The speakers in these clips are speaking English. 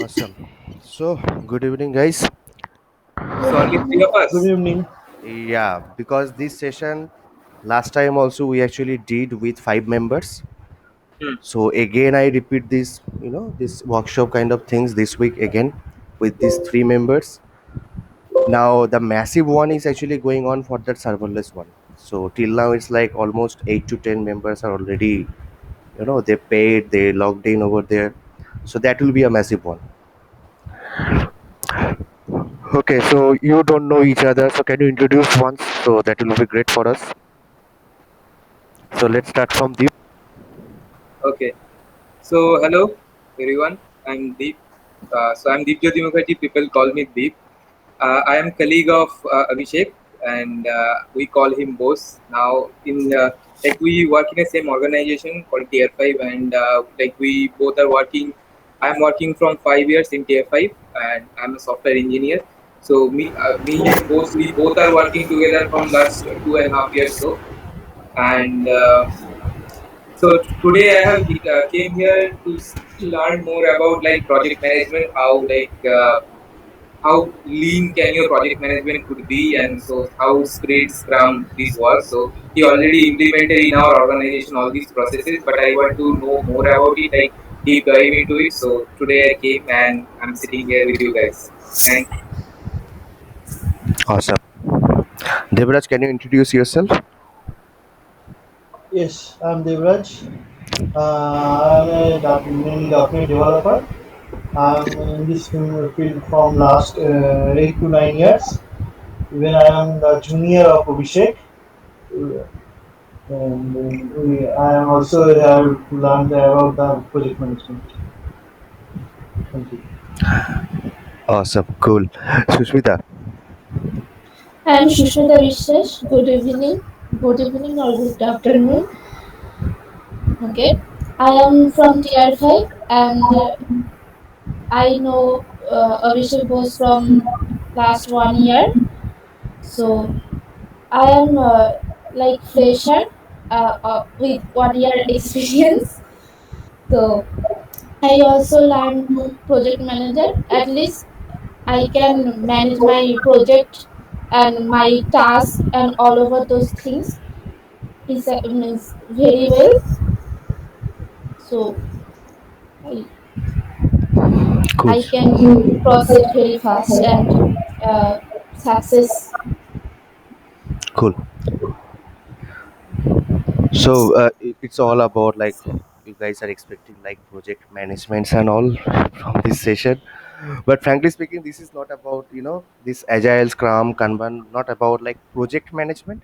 Awesome. So, good evening, guys. So Good only three evening. of Good us. evening. Yeah, because this session last time also we actually did with 5 members. Hmm. So again, I repeat this workshop kind of things this week again with these 3 members. Now the massive one is actually going on for that serverless one. So till now it's like almost 8 to 10 members are already, they paid, they logged in over there. So that will be a massive one. Okay, so you don't know each other, so can you introduce once? So that will be great for us. So let's start from Deep. Okay. So hello everyone. I'm Deep. I'm Deep Jyoti Mukherjee. People call me Deep. I am colleague of Abhishek, and we call him boss. Now in like we work in the same organization called Tier Five, and like we both are working. I'm working from 5 years in Tier Five, and I'm a software engineer. So me and boss, we both are working together from last 2.5 years. So and So today I have came here to learn more about like project management, how lean can your project management could be, and so how Sprint, Scrum this works. So he already implemented in our organization all these processes, but I want to know more about it, like deep dive into it. So today I came and I'm sitting here with you guys. Thank you. Awesome. Devraj, can you introduce yourself? Yes, I'm Devraj. I'm a mainly .NET developer. I'm in this field from last 8 to 9 years. Even I am the junior of Abhishek, and I am also have to learn about the project management. Thank you. Awesome. Cool. Sushmita. I am Shushmita Vishwesh. Good evening. Good evening or good afternoon. Okay. I am from Tier 5 and I know Abhishek Bose from last 1 year. So I am like fresher with 1 year experience. So I also learned project manager. At least I can manage my project and my task and all over those things is means very well. So I, Cool. I can proceed very fast and success. Cool. So it's all about like you guys are expecting like project managements and all from this session. But frankly speaking, this is not about this agile Scrum Kanban, not about like project management,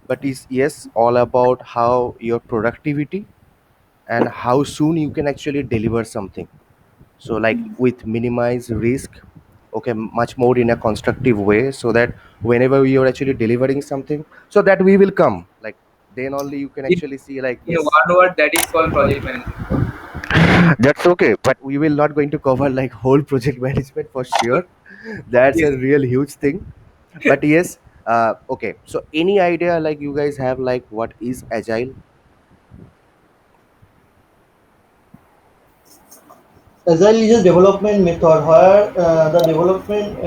but is yes all about how your productivity and how soon you can actually deliver something. So like with minimize risk, okay, much more in a constructive way, so that whenever we are actually delivering something, so that we will come like then only you can In, actually see like in yes. one word, that is called project management. That's okay, but we will not going to cover like whole project management for sure. That's a Yes. real huge thing. But yes, okay, so any idea like you guys have like what is agile? Agile is a development method where the development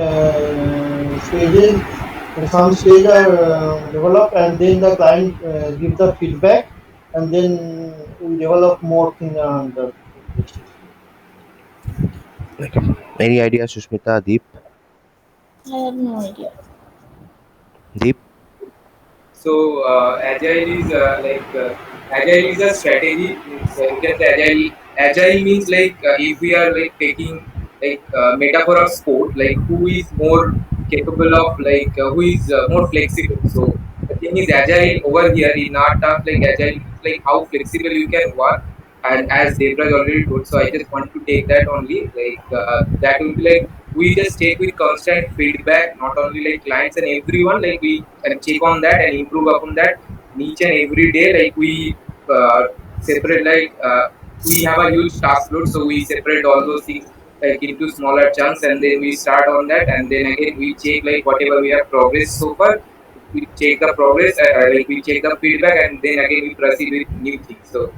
stages, some stage are developed, and then the client give the feedback, and then we develop more thing around the stage. Like any idea, Sushmita, I have no idea. Deep? Agile is a strategy. Means you can say agile means if we are like taking metaphor of sport, like who is more capable of who is more flexible. So the thing is agile over here in our terms, like agile means like how flexible you can work. And as Devraj already told, so I just want to take that only, that will be like we just take with constant feedback, not only like clients and everyone, like we can check on that and improve upon that each and every day. Like we separate, we have a huge task load, so we separate all those things like into smaller chunks, and then we start on that, and then again we check like whatever we have progressed so far. We check the progress, like we check the feedback, and then again we proceed with new things. So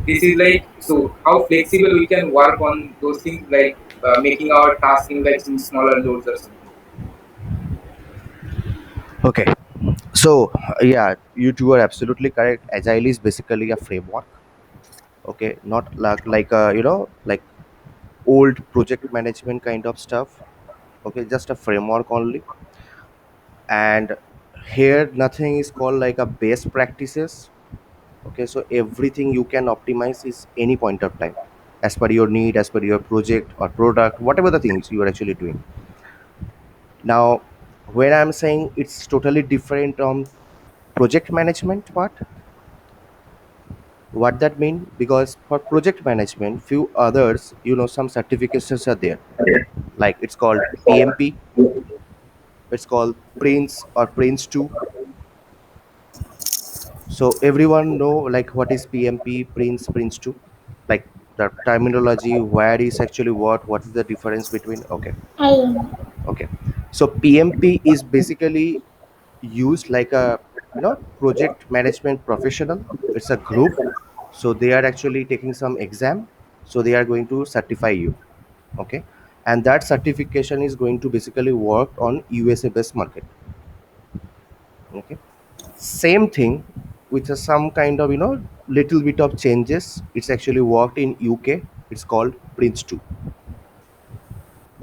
this is like, so how flexible we can work on those things, like making our task in smaller loads or something. Okay. So yeah, you two are absolutely correct. Agile is basically a framework. Okay, not like like old project management kind of stuff. Okay, just a framework only. And here nothing is called like a best practices. Okay, so everything you can optimize is any point of time, as per your need, as per your project or product, whatever the things you are actually doing. Now, when I'm saying it's totally different from project management part, what that mean? Because for project management few others, some certifications are there, like it's called PMP, it's called Prince or Prince 2. So everyone know like what is PMP, Prince, Prince 2, like the terminology, where is actually what is the difference between. Okay. I don't know. Okay, so PMP is basically used like a project management professional. It's a group, so they are actually taking some exam, so they are going to certify you. Okay, and that certification is going to basically work on USA based market. Okay, same thing with some kind of little bit of changes. It's actually worked in UK. It's called Prince 2,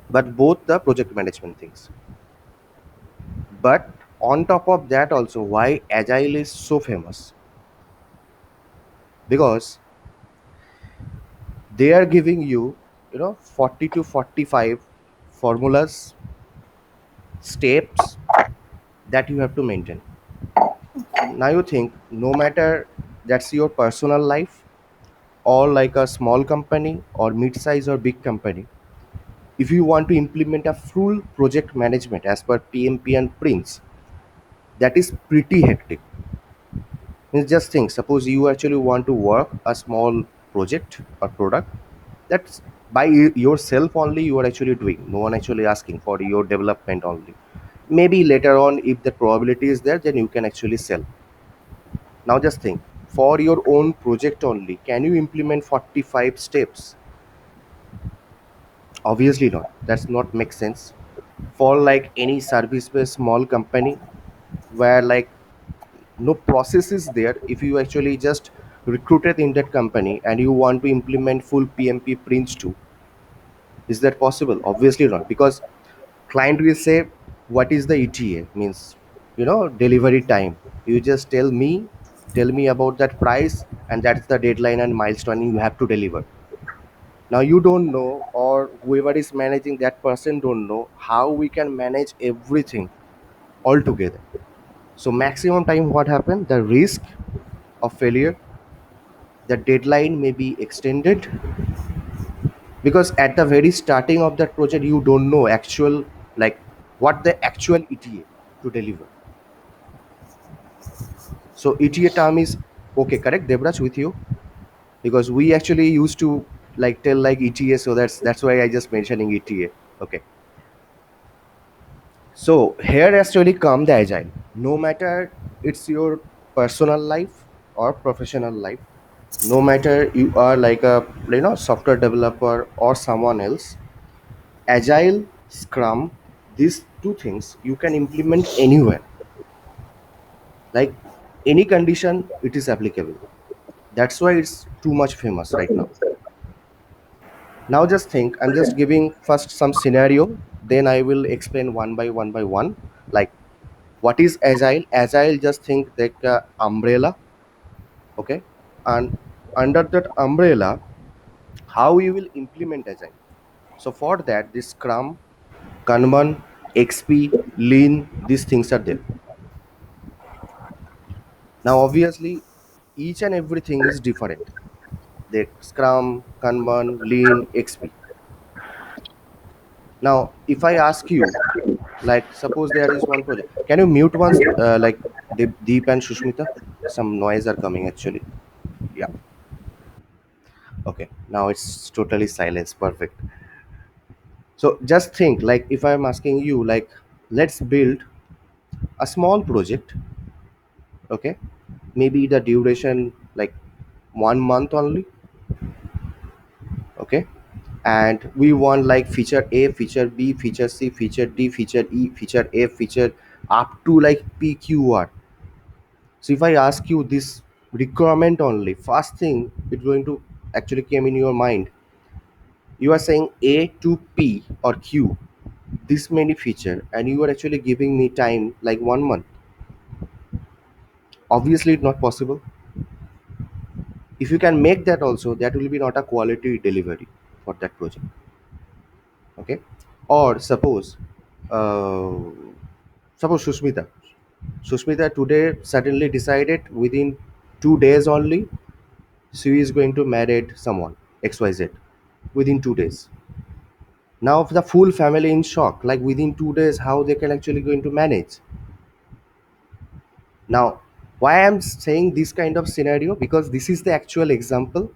but both the project management things. But on top of that also, why Agile is so famous? Because they are giving you 40 to 45 formulas, steps that you have to maintain. Now you think, no matter that's your personal life or like a small company or mid-size or big company, if you want to implement a full project management as per PMP and Prince, that is pretty hectic. Means just think, suppose you actually want to work a small project or product, that's by yourself only you are actually doing, no one actually asking for your development only. Maybe later on, if the probability is there, then you can actually sell. Now just think, for your own project only, can you implement 45 steps? Obviously not, that's not make sense. For like any service based small company, where like no process is there, if you actually just recruited in that company and you want to implement full PMP Prince 2, is that possible? Obviously not, because client will say, what is the ETA, means delivery time. You just tell me about that price, and that's the deadline and milestone you have to deliver. Now you don't know, or whoever is managing that person don't know how we can manage everything all together. So maximum time, what happened, the risk of failure, the deadline may be extended, because at the very starting of that project you don't know actual, like what the actual ETA to deliver. So ETA term is, okay, correct Debraj with you, because we actually used to like tell like ETA, so that's why I just mentioning ETA. Okay, so here actually come the Agile. No matter it's your personal life or professional life, no matter you are like a software developer or someone else, Agile, Scrum, these two things you can implement anywhere, like any condition it is applicable. That's why it's too much famous right now. Now just think, I'm just giving first some scenario, then I will explain one by one. Like, what is Agile? Agile, just think like a umbrella. Okay, and under that umbrella, how you will implement Agile. So for that, this Scrum, Kanban, XP, Lean, these things are there. Now obviously each and everything is different. The Scrum, Kanban, Lean, XP. Now if I ask you, like suppose there is one project, can you mute once, like Deep and Shushmita, some noise are coming actually. Yeah, okay, now it's totally silence, perfect. So just think, like if I'm asking you, like let's build a small project. Okay, maybe the duration like 1 month only. Okay, and we want like feature A, feature B, feature C, feature D, feature E, feature F, feature up to like PQR. So if I ask you this requirement only, first thing it's going to actually came in your mind. You are saying A to P or Q, this many feature, and you are actually giving me time like 1 month. Obviously, it's not possible. If you can make that also, that will be not a quality delivery for that project. Okay, or uh, suppose Sushmita today suddenly decided within 2 days only she is going to marry someone XYZ within 2 days. Now the full family in shock, like within 2 days, how they can actually going to manage. Now, why I'm saying this kind of scenario, because this is the actual example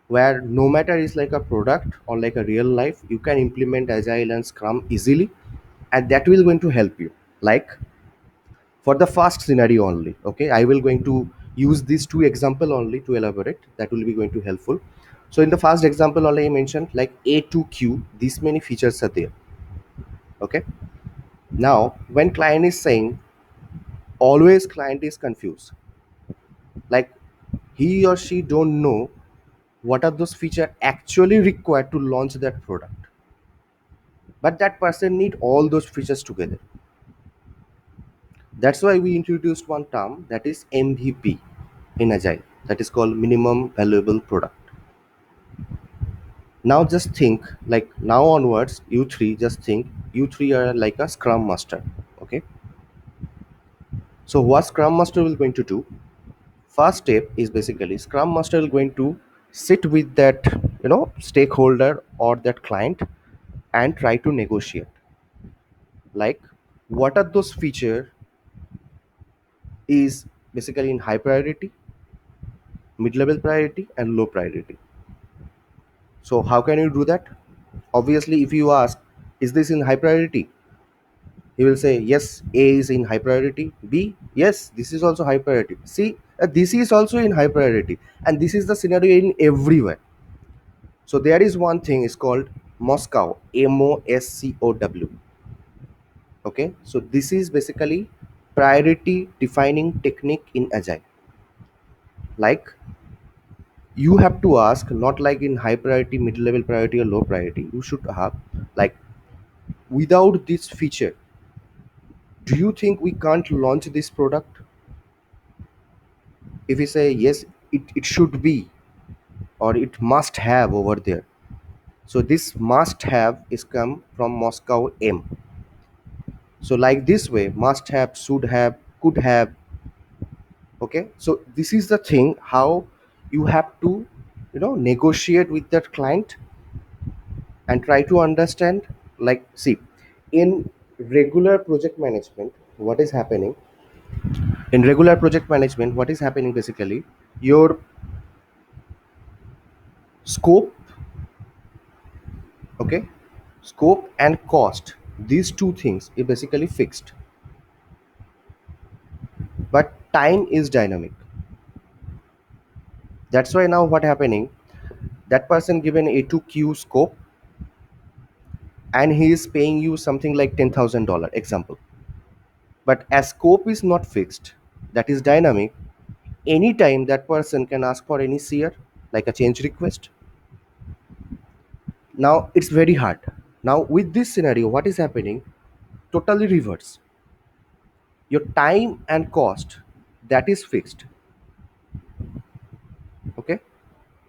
where no matter it's like a product or like a real life, you can implement agile and scrum easily, and that will going to help you. Like for the first scenario only, okay, I will going to use these two example only to elaborate, that will be going to helpful. So in the first example only I mentioned like A to Q, these many features are there. Okay, now when client is saying, always client is confused, like he or she don't know what are those features actually required to launch that product, but that person need all those features together. That's why we introduced one term, that is MVP in agile, that is called minimum valuable product. Now just think, like now onwards, you three just think, you three are like a scrum master. Okay, so what scrum master will going to do, first step is basically scrum master is going to sit with that stakeholder or that client and try to negotiate, like what are those feature is basically in high priority, mid level priority and low priority. So how can you do that? Obviously if you ask, is this in high priority, he will say yes, A is in high priority, B, yes, this is also high priority, C, this is also in high priority, and this is the scenario in everywhere. So there is one thing is called Moscow, MOSCOW. Okay, so this is basically priority defining technique in agile. Like you have to ask, not like in high priority, mid level priority or low priority, you should have like, without this feature, do you think we can't launch this product? If we say yes, it should be or it must have over there. So this must have is come from Moscow M. So like this way, must have, should have, could have. Okay, so this is the thing how you have to negotiate with that client and try to understand. Like see, in regular project management, what is happening, what is happening basically, your scope, okay, scope and cost, these two things is basically fixed, but time is dynamic. That's why now what happening, that person given a to Q scope and he is paying you something like $10,000 example, but as scope is not fixed, that is dynamic, anytime that person can ask for any CR, like a change request. Now it's very hard. Now with this scenario, what is happening, totally reverse, your time and cost, that is fixed. Okay,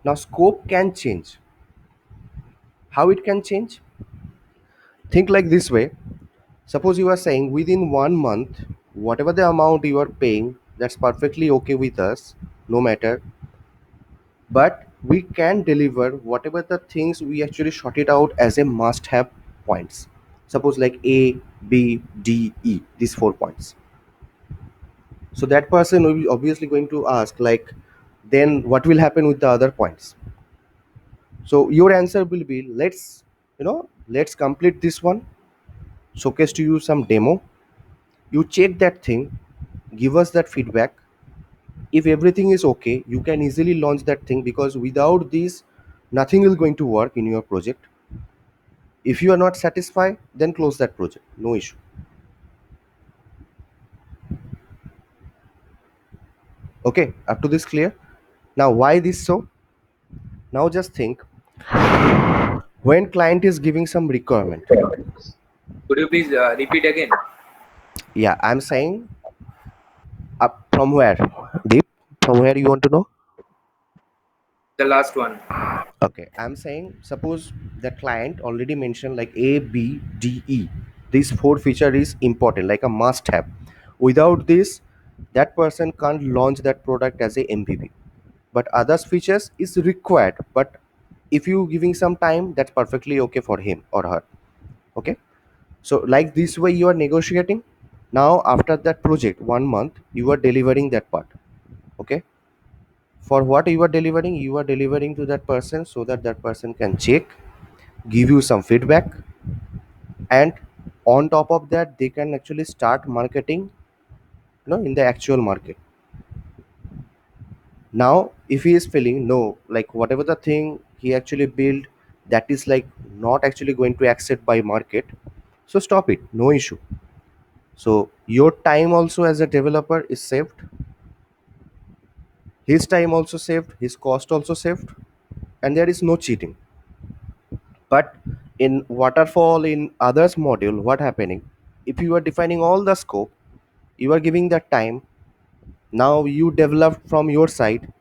now scope can change. How it can change? Think like this way. Suppose you are saying within 1 month, whatever the amount you are paying, that's perfectly okay with us, no matter. But we can deliver whatever the things we actually short it out as a must have points. Suppose like A, B, D, E, these 4 points. So that person will be obviously going to ask, like, then what will happen with the other points? So your answer will be, let's complete this one, showcase to you some demo, you check that thing, give us that feedback. If everything is okay, you can easily launch that thing, because without this nothing will going to work in your project. If you are not satisfied, then close that project, no issue. Okay, up to this clear? Now why this so? Now just think, when client is giving some requirement. Could you please repeat again Yeah, I'm saying, up from where? Deep, from where you want to know? the last one? Okay, I'm saying, suppose the client already mentioned like A, B, D, E. These four feature is important, like a must have. Without this, that person can't launch that product as a MVP. But others features is required. But if you giving some time, that's perfectly okay for him or her. Okay. So like this way you are negotiating. Now after that project, 1 month, you are delivering that part. Okay. For what you are delivering to that person so that that person can check, give you some feedback, and on top of that they can actually start marketing, in the actual market. Now if he is feeling no, like whatever the thing he actually built, that is like not actually going to accept by market, so stop it, no issue. So your time also as a developer is saved, his time also saved, his cost also saved, and there is no cheating. But in waterfall, in others module, what happening, if you are defining all the scope, you are giving that time, now you developed from your side,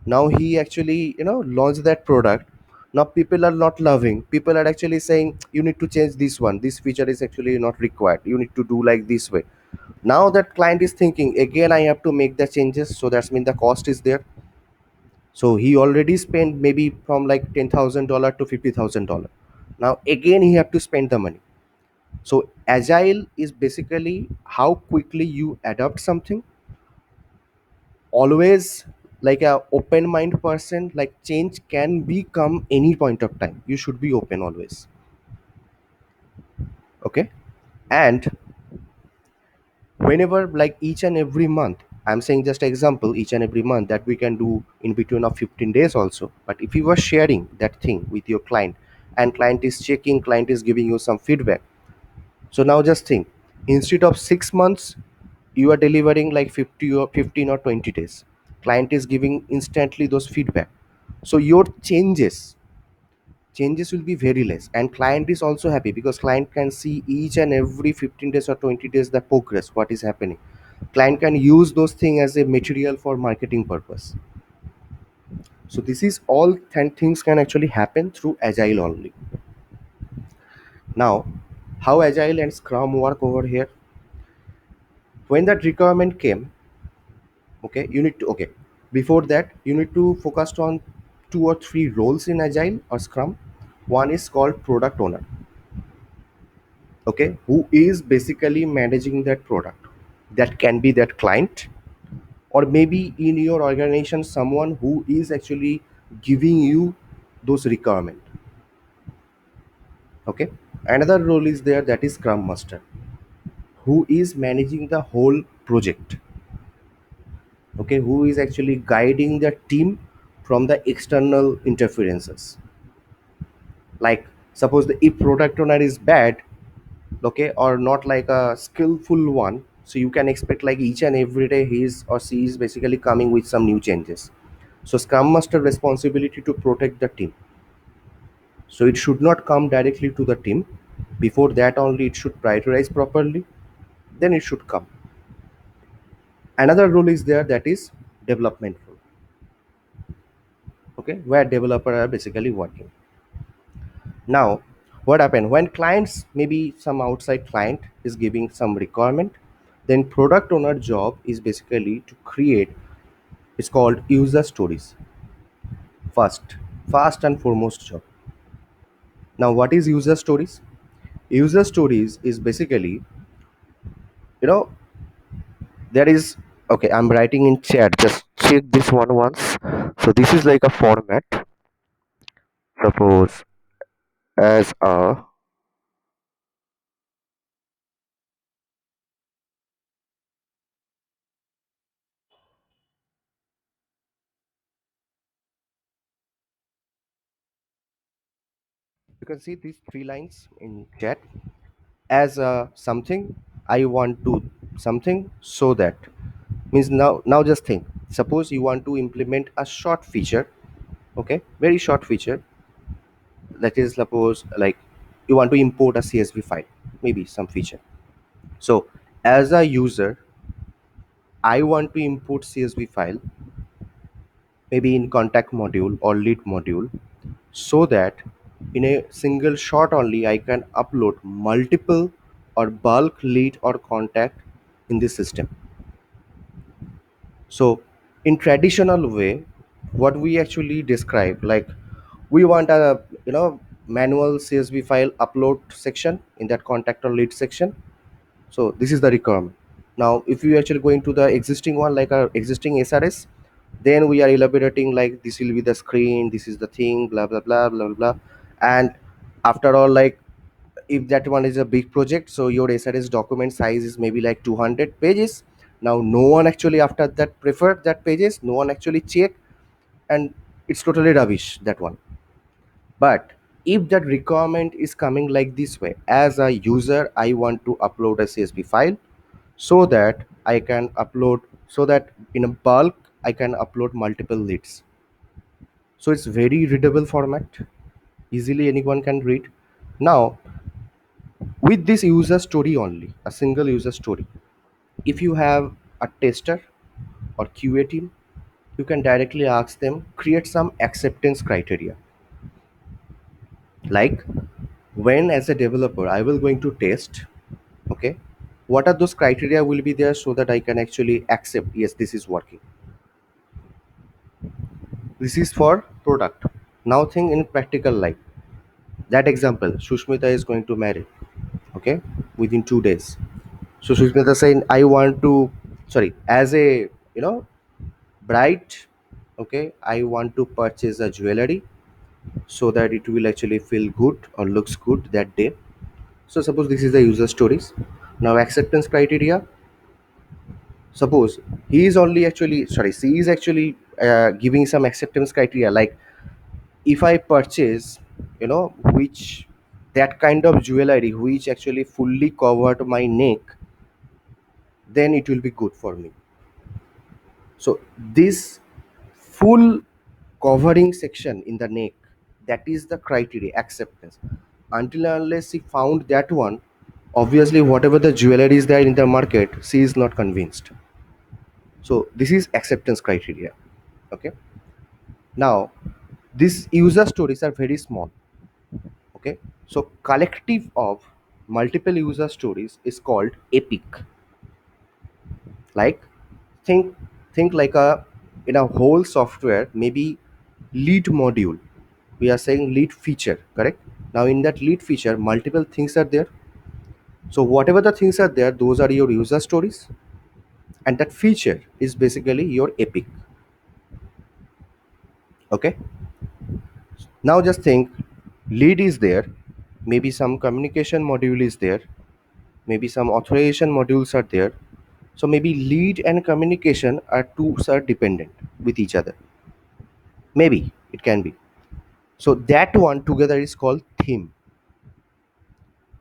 now he actually launched that product. Now people are not loving, people are actually saying you need to change this one, this feature is actually not required, you need to do like this way. Now that client is thinking again, I have to make the changes, so that's mean the cost is there. So he already spent maybe from like $10,000 to $50,000. Now again he have to spend the money. So agile is basically how quickly you adopt something. Always like a open mind person, like change can become any point of time. You should be open always. Okay. And whenever like each and every month, I'm saying just example, each and every month that we can do in between of 15 days also. But if you are sharing that thing with your client and client is checking, client is giving you some feedback. So now just think, instead of 6 months, you are delivering like 50 or 15 or 20 days. Client is giving instantly those feedback. So your changes will be very less, and client is also happy because client can see each and every 15 days or 20 days the progress, what is happening. Client can use those things as a material for marketing purpose. So this is all 10 things can actually happen through agile only. Now how agile and scrum work over here, when that requirement came, okay, you need to, okay, before that you need to focus on two or three roles in agile or scrum. One is called product owner, okay, who is basically managing that product. That can be that client, or maybe in your organization someone who is actually giving you those requirement. Okay. Another role is there, that is scrum master, who is managing the whole project. Okay, who is actually guiding the team from the external interferences. Like suppose the if product owner is bad, okay, or not like a skillful one, so you can expect like each and every day he is or she is basically coming with some new changes. So scrum master responsibility to protect the team, so it should not come directly to the team. Before that only it should prioritize properly, then it should come. Another role is there, that is development role, okay, where developer are basically working. Now what happen when clients, maybe some outside client is giving some requirement, then product owner job is basically to create, it's called user stories. First and foremost job. Now what is user stories? User stories is basically, you know there is, okay, I'm writing in chat, just check this one once. So this is like a format, suppose as a, You can see these three lines in chat as something I want to something so that means now just think, suppose you want to implement a short feature, okay, very short feature, that is suppose like you want to import a CSV file, maybe some feature. So as a user I want to import CSV file maybe in contact module or lead module, so that in a single shot only I can upload multiple or bulk lead or contact in this system. So in traditional way, what we actually describe, like we want a manual CSV file upload section in that contact or lead section. So this is the requirement. Now if you actually go into the existing one, like our existing SRS, then we are elaborating like this will be the screen, this is the thing, blah blah blah blah blah. And after all, like if that one is a big project, so your SRS document size is maybe like 200 pages. Now no one actually after that preferred that pages, no one actually check, and it's totally rubbish that one. But if that requirement is coming like this way, as a user I want to upload a CSV file so that I can upload, so that in a bulk I can upload multiple leads. So it's very readable format, easily anyone can read. Now with this user story only, a single user story, if you have a tester or QA team, you can directly ask them create some acceptance criteria, like when as a developer I will going to test, okay, what are those criteria will be there so that I can actually accept yes this is working. This is for product. Now think in practical life, that example, Sushmita is going to marry, okay, within 2 days. So Sushmita saying I want to, sorry, as a bride, okay, I want to purchase a jewelry so that it will actually feel good or looks good that day. So suppose this is the user stories. Now acceptance criteria, suppose he is only actually, sorry, she is actually giving some acceptance criteria, like if I purchase, which that kind of jewelry which actually fully covered my neck, then it will be good for me. So this full covering section in the neck, that is the criteria acceptance. Until and unless she found that one, obviously whatever the jewelry is there in the market, she is not convinced. So this is acceptance criteria. Okay, now these user stories are very small. Okay, so collective of multiple user stories is called epic. Like think think like a, in a whole software, maybe lead module, we are saying lead feature, correct? Now in that lead feature multiple things are there. So whatever the things are there, those are your user stories, and that feature is basically your epic. Okay, now just think, lead is there, maybe some communication module is there, maybe some authorization modules are there. So maybe lead and communication are two are dependent with each other, maybe it can be. So that one together is called theme.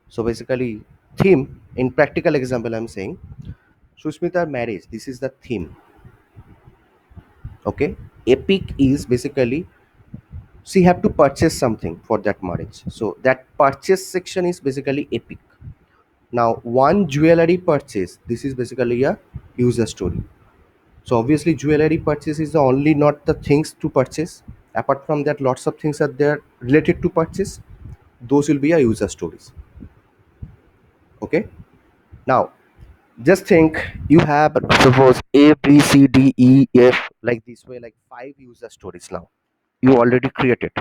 So basically theme, in practical example I'm saying Sushmita marriage, this is the theme. Okay, epic is basically she have to purchase something for that marriage, so that purchase section is basically epic. Now one jewelry purchase, this is basically a user story. So obviously jewelry purchase is the only not the things to purchase, apart from that lots of things are there related to purchase, those will be a user stories. Okay, now just think, you have suppose A B C D E F like this way, like 5 user stories. Now you already created,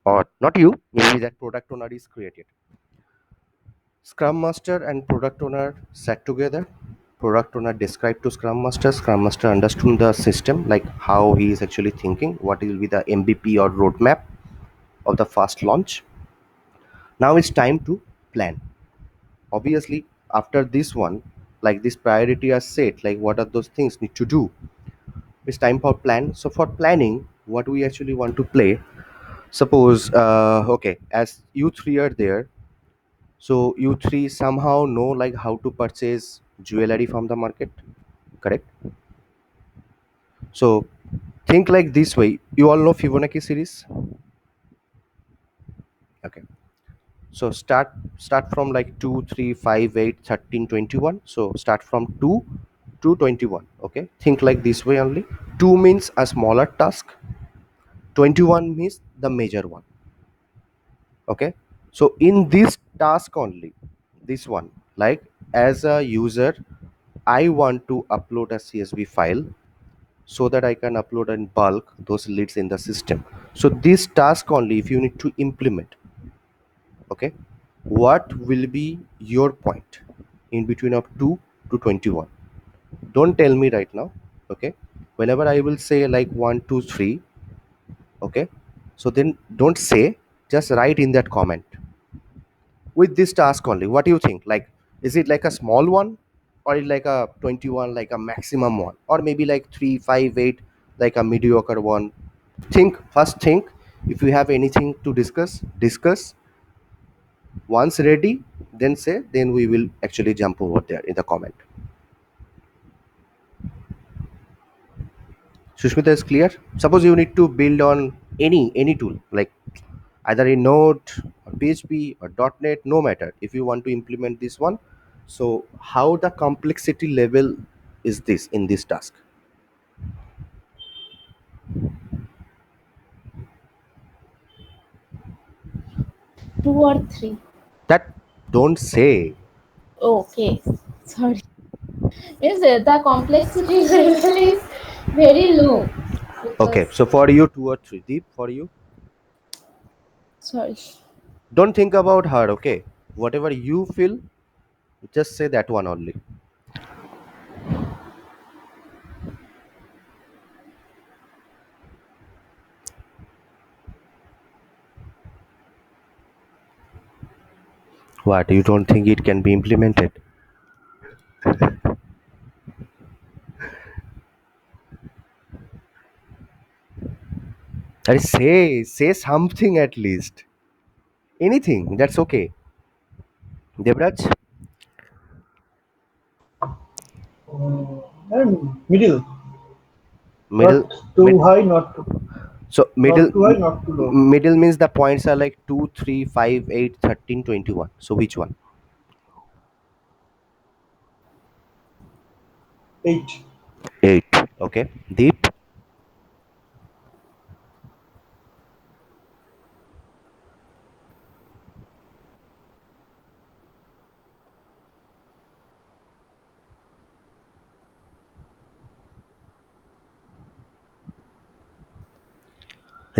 or not you, maybe that product owner is created. Scrum master and product owner sat together, product owner described to scrum master, scrum master understood the system, like how he is actually thinking, what will be the MVP or roadmap of the first launch. Now it's time to plan. Obviously after this one, like this priority are set, like what are those things need to do, it's time for plan. So for planning, what we actually want to play, Suppose, okay, as you three are there, so you three somehow know like how to purchase jewelry from the market, correct? So think like this way. You all know Fibonacci series, okay? So start from like 2, 3, 5, 8, 13, 21. So start from 2 to 21. Okay, think like this way only. 2 means a smaller task, 21 means the major one. Okay, so in this task only, this one, like as a user, I want to upload a CSV file so that I can upload in bulk those leads in the system. So this task only, if you need to implement, okay, what will be your point in between of 2 to 21? Don't tell me right now, okay? Whenever I will say like 1, 2, 3, okay, so then don't say, just write in that comment with this task only. What do you think? Like, is it like a small one, or is like a 21 like a maximum one, or maybe like 3, 5, 8 like a mediocre one? Think. If you have anything to discuss. Once ready, then say, then we will actually jump over there in the comment. Sushmita is clear. Suppose you need to build on any tool, like either in Node or PHP or .NET, no matter. If you want to implement this one, so how the complexity level is this in this task? 2 or 3. That don't say. Okay, sorry. Means the complexity level is very low Okay, because so for you 2 or 3, deep for you. sorry. Don't think about her. Okay, whatever you feel, just say that one only. What, you don't think it can be implemented? I say something at least. Anything, that's okay. Devraj, And middle, middle, not mid, too high, so middle, not too high, not too low. middle means the points are like 2, 3, 5, 8, 13, 21. So which one? 8. 8. Okay. Deep.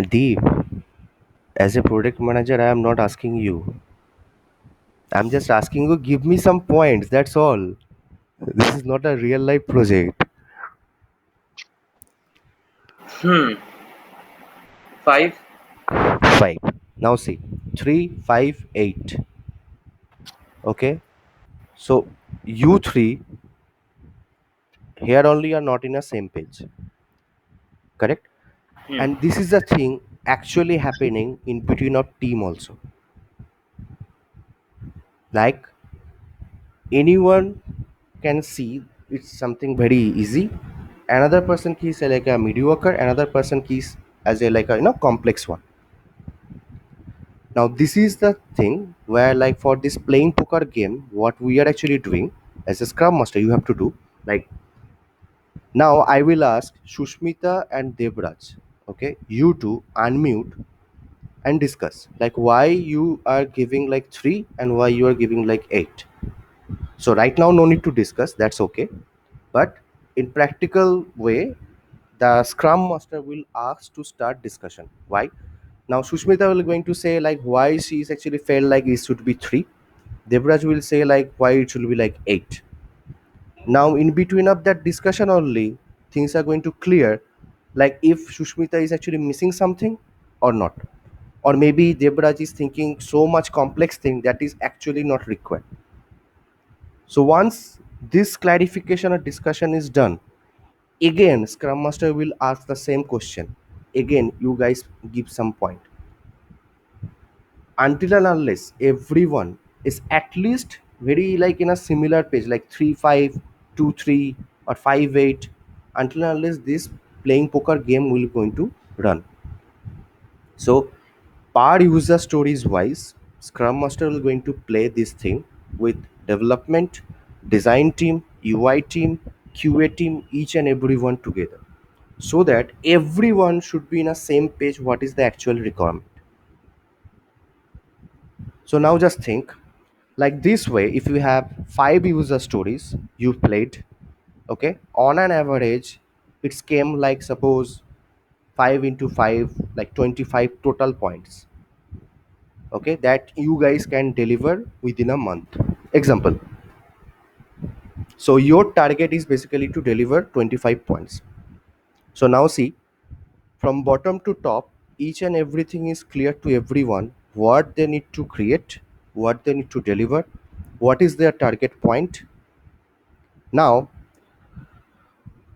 Deep. As a product manager, I am not asking you. I'm just asking you, give me some points. That's all. This is not a real life project. 5. 5. Now see. 3, 5, 8. Okay. So you three here only are not in a same page. Correct? Hmm. And this is the thing actually happening in between our team also. Like anyone can see it's something very easy. Another person keys like a mediocre, another person keys as a like a complex one. Now this is the thing where like for this playing poker game, what we are actually doing as a scrum master, you have to do like, now I will ask Shushmita and Devraj, okay, you two unmute and discuss like why you are giving like 3 and why you are giving like 8. So right now no need to discuss, that's okay. But in practical way, the scrum master will ask to start discussion. Why? Now Sushmita will going to say like why she is actually felt like it should be 3. Devraj will say like why it should be like 8. Now in between of that discussion only, things are going to clear, like if Sushmita is actually missing something or not, or maybe Devraj is thinking so much complex thing that is actually not required. So once this clarification or discussion is done, again Scrum Master will ask the same question. Again, you guys give some point. until and unless everyone is at least very like in a similar page like 3 5 2 3 or 5 8, until and unless this playing poker game will going to run. So per user stories wise, scrum master will going to play this thing with development, design team, UI team, QA team, each and everyone together, so that everyone should be in a same page what is the actual requirement. So now just think like this way: if you have 5 user stories you've played, okay, on an average it's came like suppose 5 into 5 like 25 total points, okay, that you guys can deliver within a month. Example, so your target is basically to deliver 25 points. So now see, from bottom to top, each and everything is clear to everyone what they need to create, what they need to deliver, what is their target point. Now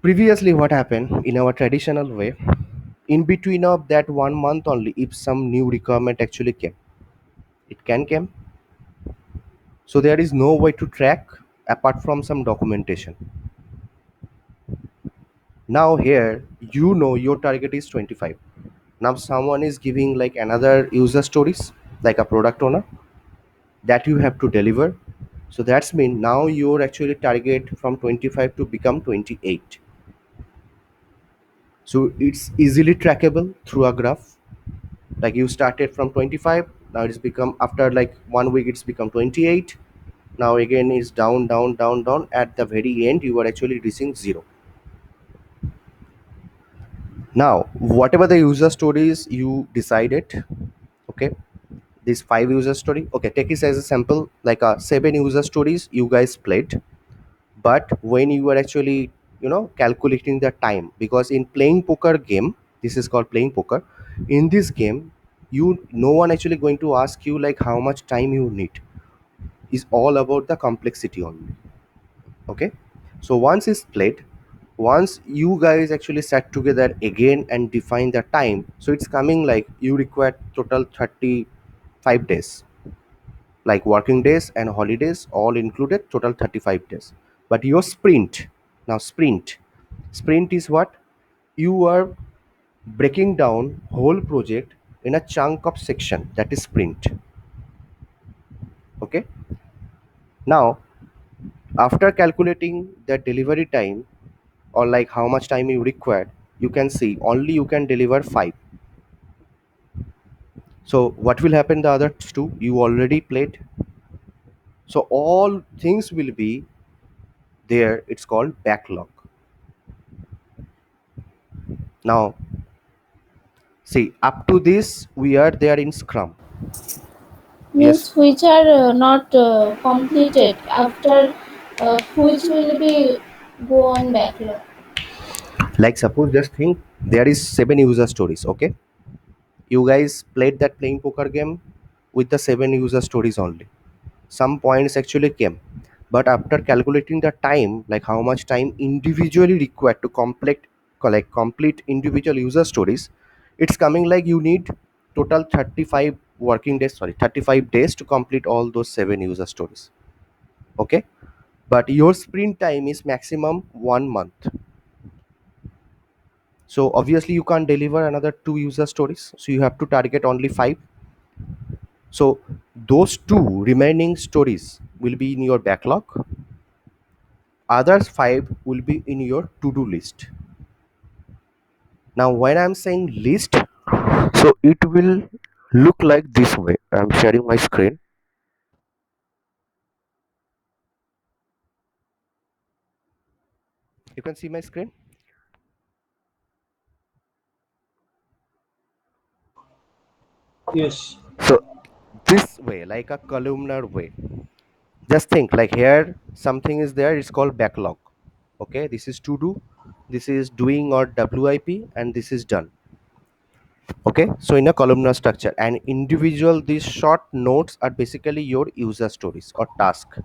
previously what happened in our traditional way, in between of that 1 month only, if some new requirement actually came, it can come. So there is no way to track apart from some documentation. Now here you know your target is 25. Now someone is giving like another user stories like a product owner that you have to deliver. So that's mean now your actually target from 25 to become 28. So it's easily trackable through a graph. Like you started from 25, now it's become after like 1 week it's become 28. Now again it's down down down down, at the very end you are actually reaching 0. Now whatever the user stories you decided, okay, this 5 user story, okay, take it as a sample like a 7 user stories you guys played. But when you are actually calculating the time, because in playing poker game, this is called playing poker, in this game you no one actually going to ask you like how much time you need, is all about the complexity only. Okay, so once it's played, once you guys actually sat together again and define the time, so it's coming like you require total 35 days, like working days and holidays all included, total 35 days. But your sprint, now sprint is what, you are breaking down whole project in a chunk of section, that is sprint. Okay, now after calculating the delivery time or like how much time you required, you can see only you can deliver 5. So what will happen the other two you already played, so all things will be there, it's called backlog. Now see, up to this we are there in scrum. Yes, Means which are not completed after which will be go on backlog. like suppose just think there is 7 user stories, okay, you guys played that playing poker game with the 7 user stories only. Some points actually came, but after calculating the time, like how much time individually required to complete individual user stories, it's coming like you need total 35 working days, sorry, 35 days to complete all those 7 user stories. Okay, but your sprint time is maximum 1 month. So obviously you can't deliver another 2 user stories, so you have to target only 5. So those 2 remaining stories will be in your backlog, others 5 will be in your to-do list. Now when I'm saying list, so it will look like this way. I'm sharing my screen. You can see my screen. Yes. So this way, like a columnar way, just think like here something is there, it's called backlog. Okay, this is to do, this is doing or WIP, and this is done. Okay, so in a columnar structure, and individual these short notes are basically your user stories or task.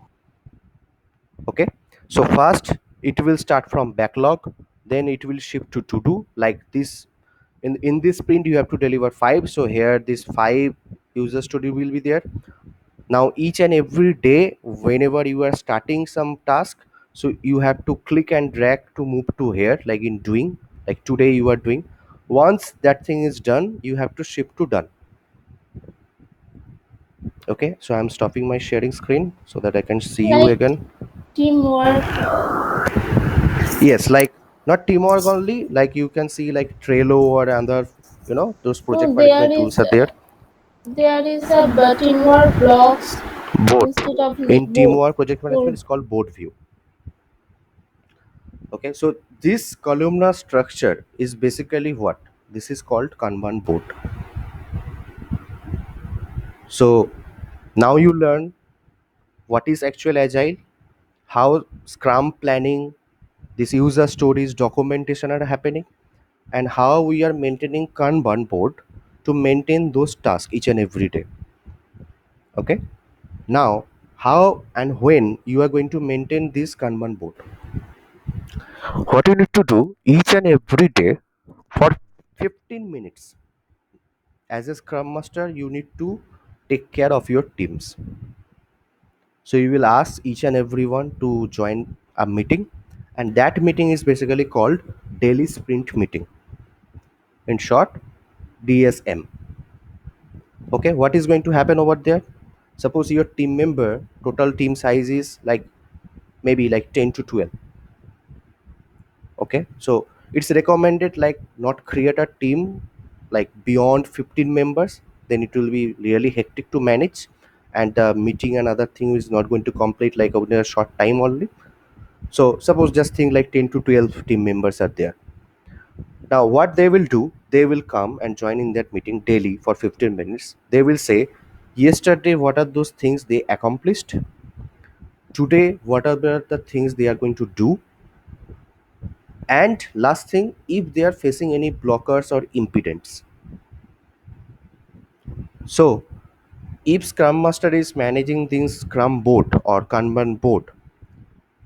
Okay, so first it will start from backlog, then it will shift to do, like this. In this sprint you have to deliver 5, so here this 5 user story will be there. Now each and every day whenever you are starting some task, so you have to click and drag to move to here, like in doing, like today you are doing. Once that thing is done, you have to shift to done. Okay, so I'm stopping my sharing screen so that I can see you Like again. teamwork. Yes, like not teamwork only, like you can see like Trello or other, those project No, there management tools is are there. a teamwork blocks Both. instead of In both. teamwork project management Both. is called board view. Okay, so this columnar structure is basically what? This is called Kanban board. So now you learn what is actual agile, how Scrum planning, this user stories, documentation are happening, and how we are maintaining Kanban board to maintain those tasks each and every day. Okay, now how and when you are going to maintain this Kanban board? What you need to do each and every day for 15 minutes. As a Scrum Master, you need to take care of your teams. So you will ask each and everyone to join a meeting, and that meeting is basically called daily sprint meeting. In short, DSM. Okay, what is going to happen over there? Suppose your team member total team size is like maybe like 10 to 12. Okay, so it's recommended like not create a team like beyond 15 members, then it will be really hectic to manage, and the meeting and other thing is not going to complete like within a short time only. So suppose just think like 10 to 12 team members are there. Now what they will do, they will come and join in that meeting daily for 15 minutes. They will say yesterday what are those things they accomplished, today what are the things they are going to do, and last thing, if they are facing any blockers or impediments. So if Scrum Master is managing this Scrum board or Kanban board,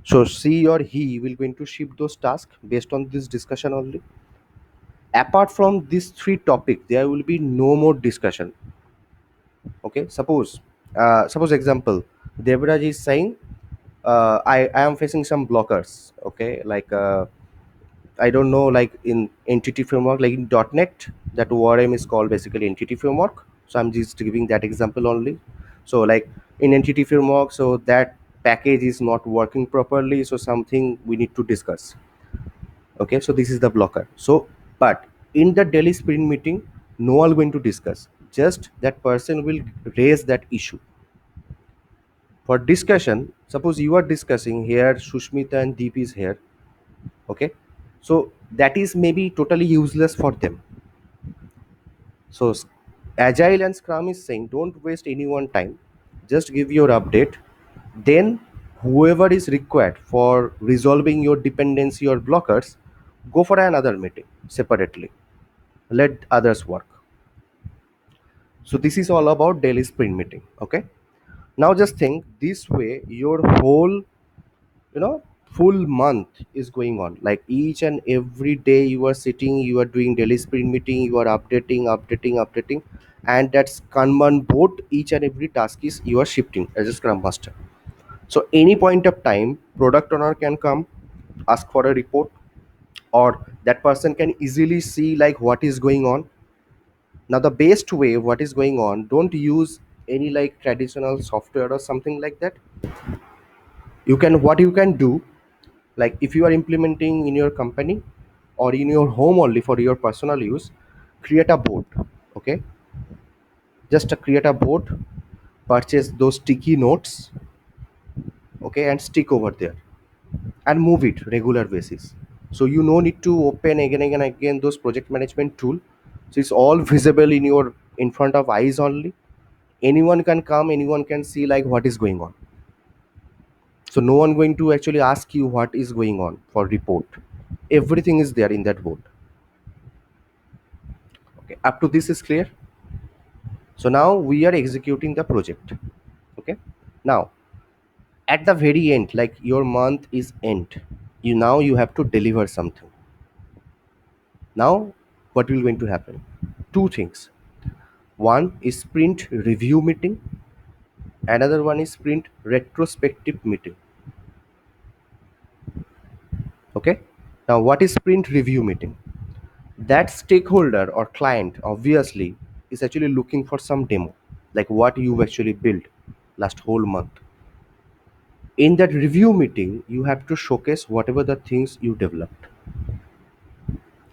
so she or he will going to shift those tasks based on this discussion only. Apart from these three topics, there will be no more discussion. Okay, suppose example, Devraj is saying, I am facing some blockers. Okay, like I don't know, like in entity framework, like in .NET, that ORM is called basically entity framework. So I'm just giving that example only. So like in entity framework, so that package is not working properly. So something we need to discuss. Okay, so this is the blocker. So, but in the daily sprint meeting, no one going to discuss. Just that person will raise that issue for discussion. Suppose you are discussing here, Sushmita and Deep is here. Okay, so that is maybe totally useless for them. So agile and Scrum is saying don't waste anyone time, just give your update, then whoever is required for resolving your dependency or blockers, go for another meeting separately, let others work. So this is all about daily sprint meeting. Okay, now just think this way your whole, you know full month is going on, like each and every day you are sitting, you are doing daily sprint meeting, you are updating, and that's Kanban board, each and every task is you are shifting as a Scrum Master. So any point of time product owner can come, ask for a report, or that person can easily see like what is going on. Now the best way what is going on, don't use any like traditional software or something like that. You can, what you can do, like if you are implementing in your company or in your home only for your personal use, create a board. Okay, just create a board, purchase those sticky notes. Okay, and stick over there and move it regular basis. So you no need to open again and again those project management tool. So it's all visible in your, in front of eyes only. Anyone can come, anyone can see like what is going on. So no one going to actually ask you what is going on for report. Everything is there in that board. Okay, up to this is clear. So now we are executing the project. Okay, now at the very end, like your month is end, you have to deliver something. Now what will going to happen? Two things. One is sprint review meeting, another one is sprint retrospective meeting. Okay, now what is sprint review meeting? That stakeholder or client obviously is actually looking for some demo, like what you actually built last whole month. In that review meeting, you have to showcase whatever the things you developed,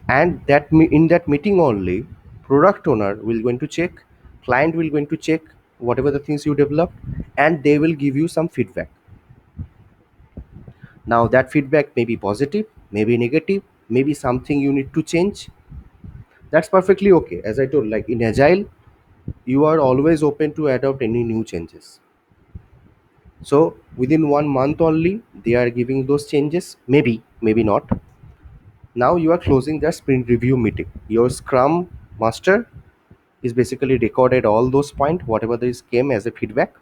and in that meeting only, product owner will going to check, client will going to check whatever the things you developed, and they will give you some feedback. Now that feedback may be positive, maybe negative, maybe something you need to change. That's perfectly okay. As I told, like in agile, you are always open to adopt any new changes. So within 1 month only, they are giving those changes, maybe not. Now you are closing the sprint review meeting. Your scrum master is basically recorded all those points, whatever this came as a feedback.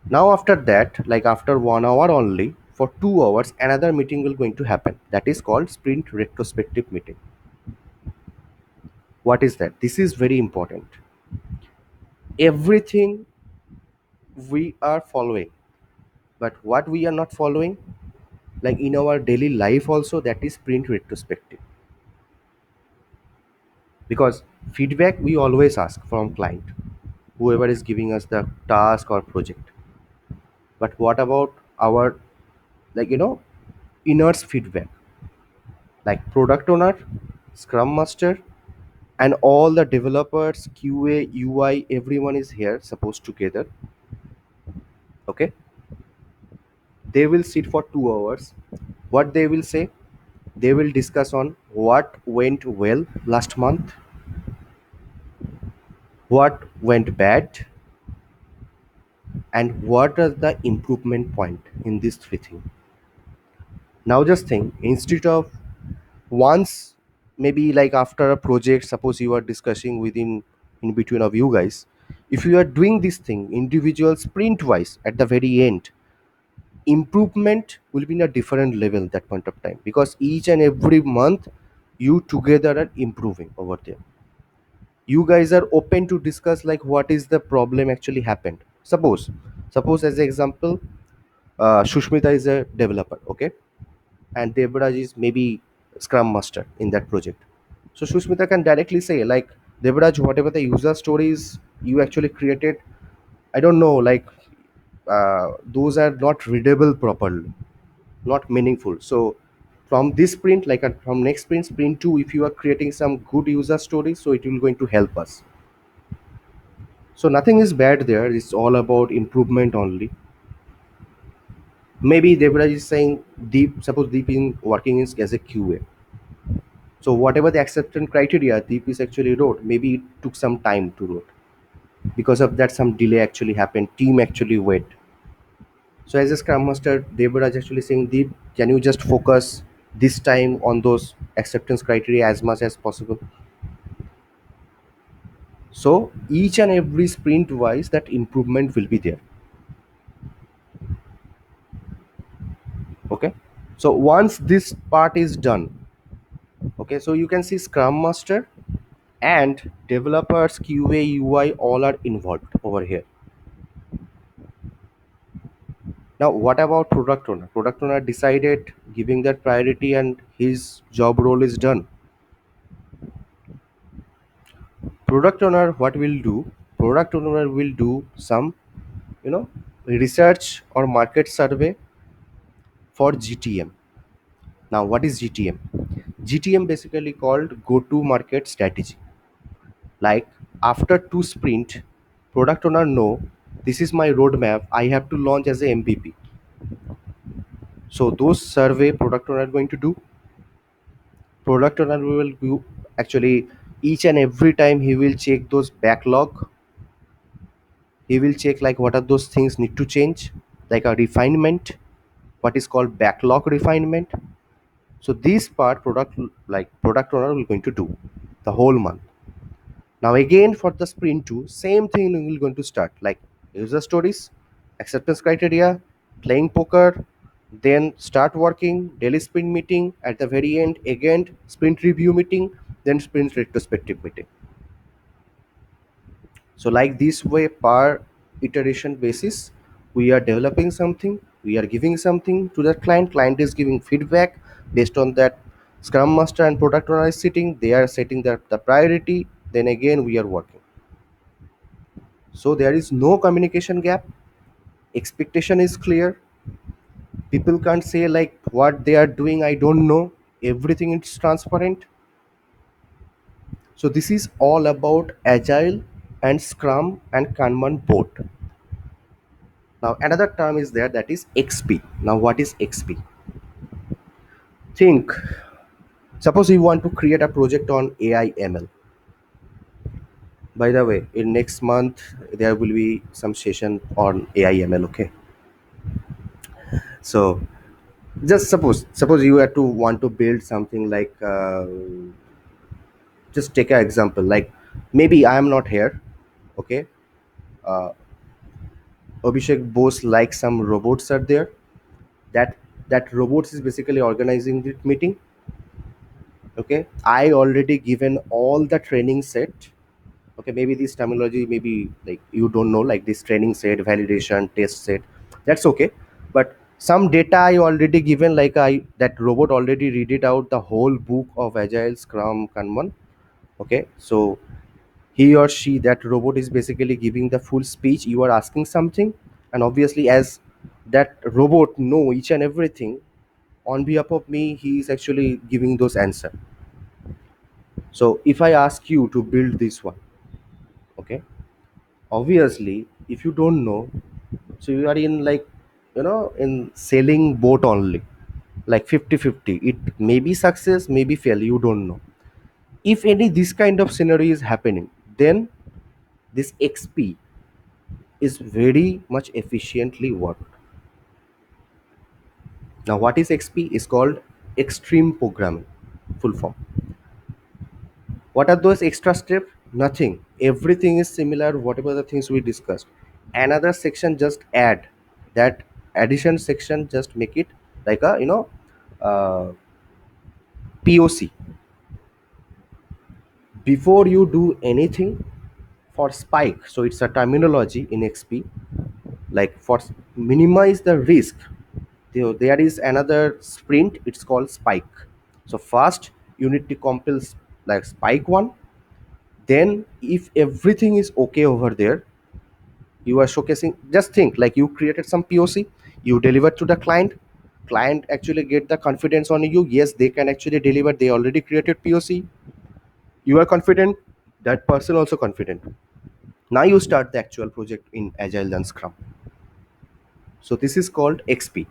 Now after that, like after 1 hour only, for 2 hours, another meeting will going to happen. That is called sprint retrospective meeting. What is that? This is very important. Everything we are following, but what we are not following, like in our daily life also, that is sprint retrospective. Because feedback we always ask from client, whoever is giving us the task or project. But what about our, like inner feedback, like product owner, scrum master, and all the developers, QA, UI, everyone is here supposed together. Okay, they will sit for 2 hours. What they will say? They will discuss on what went well last month, what went bad, and what are the improvement point in these three things. Now just think, instead of once, maybe like after a project, suppose you are discussing within in between of you guys, if you are doing this thing individual sprint wise, at the very end, improvement will be in a different level that point of time, because each and every month you together are improving over there. You guys are open to discuss like what is the problem actually happened. Suppose as an example, Shushmita is a developer, okay, and Devraj is maybe Scrum Master in that project. So Shushmita can directly say like, Devraj, whatever the user stories you actually created, I don't know, like those are not readable properly, not meaningful. So from this sprint, like from next sprint, sprint 2, if you are creating some good user stories, so it will going to help us. So nothing is bad there. It's all about improvement only. Maybe Devraj is saying Deep, suppose Deep in working is as a QA. So whatever the acceptance criteria Deep is actually wrote, maybe it took some time to wrote. Because of that, some delay actually happened. Team actually wait. So as a Scrum Master, Devraj actually saying, Deep, can you just focus this time on those acceptance criteria as much as possible? So each and every sprint wise, that improvement will be there. Okay. So once this part is done, okay, so you can see Scrum Master and developers, QA, UI, all are involved over here. Now what about product owner? Product owner decided giving that priority and his job role is done. Product owner what will do? Product owner will do some, you know research or market survey for GTM. Now what is GTM? GTM basically called go to market strategy. Like after two sprint, product owner know this is my roadmap, I have to launch as a MVP. So those survey product owner are going to do. Product owner will do, actually each and every time he will check those backlog. He will check like what are those things need to change, like a refinement, what is called backlog refinement. So this part product owner will going to do the whole month. Now again for the sprint 2, same thing will going to start, like user stories, acceptance criteria, playing poker, then start working, daily sprint meeting, at the very end again sprint review meeting, then sprint retrospective meeting. So like this way, per iteration basis, we are developing something, we are giving something to the client, client is giving feedback. Based on that, scrum master and product owner is sitting, they are setting the priority, then again we are working. So there is no communication gap, expectation is clear, people can't say like what they are doing I don't know, everything is transparent. So this is all about agile and scrum and kanban both. Now another term is there, that is XP. Now what is XP? Think, suppose you want to create a project on AI ML. By the way, in next month there will be some session on AI ML. Okay, so just suppose you have to want to build something like just take an example, like maybe I am not here. Okay, uh, Abhishek Bose, like some robots are there, that that robots is basically organizing the meeting. Okay, I already given all the training set. Okay, maybe this terminology maybe like you don't know, like this training set, validation, test set, that's okay. But some data I already given, like I that robot already read it out the whole book of agile, scrum, kanban. Okay, so he or she, that robot is basically giving the full speech, you are asking something, and obviously as that robot know each and everything, on behalf of me he is actually giving those answer. So if I ask you to build this one, okay, obviously if you don't know, so you are in like, in selling boat only, like 50-50, it may be success, maybe fail, you don't know. If any this kind of scenario is happening, then this XP is very much efficiently worked. Now what is XP is called extreme programming, full form. What are those extra steps? Nothing, everything is similar, whatever the things we discussed. Another section just add that, addition section just make it like a, uh, POC. Before you do anything, for spike, so it's a terminology in XP, like for minimize the risk, there is another sprint, it's called spike. So first you need to compile like spike one, then if everything is okay over there, you are showcasing, just think like you created some POC, you deliver to the client, client actually get the confidence on you, yes they can actually deliver, they already created POC, you are confident, that person also confident. Now you start the actual project in agile and scrum. So this is called XP.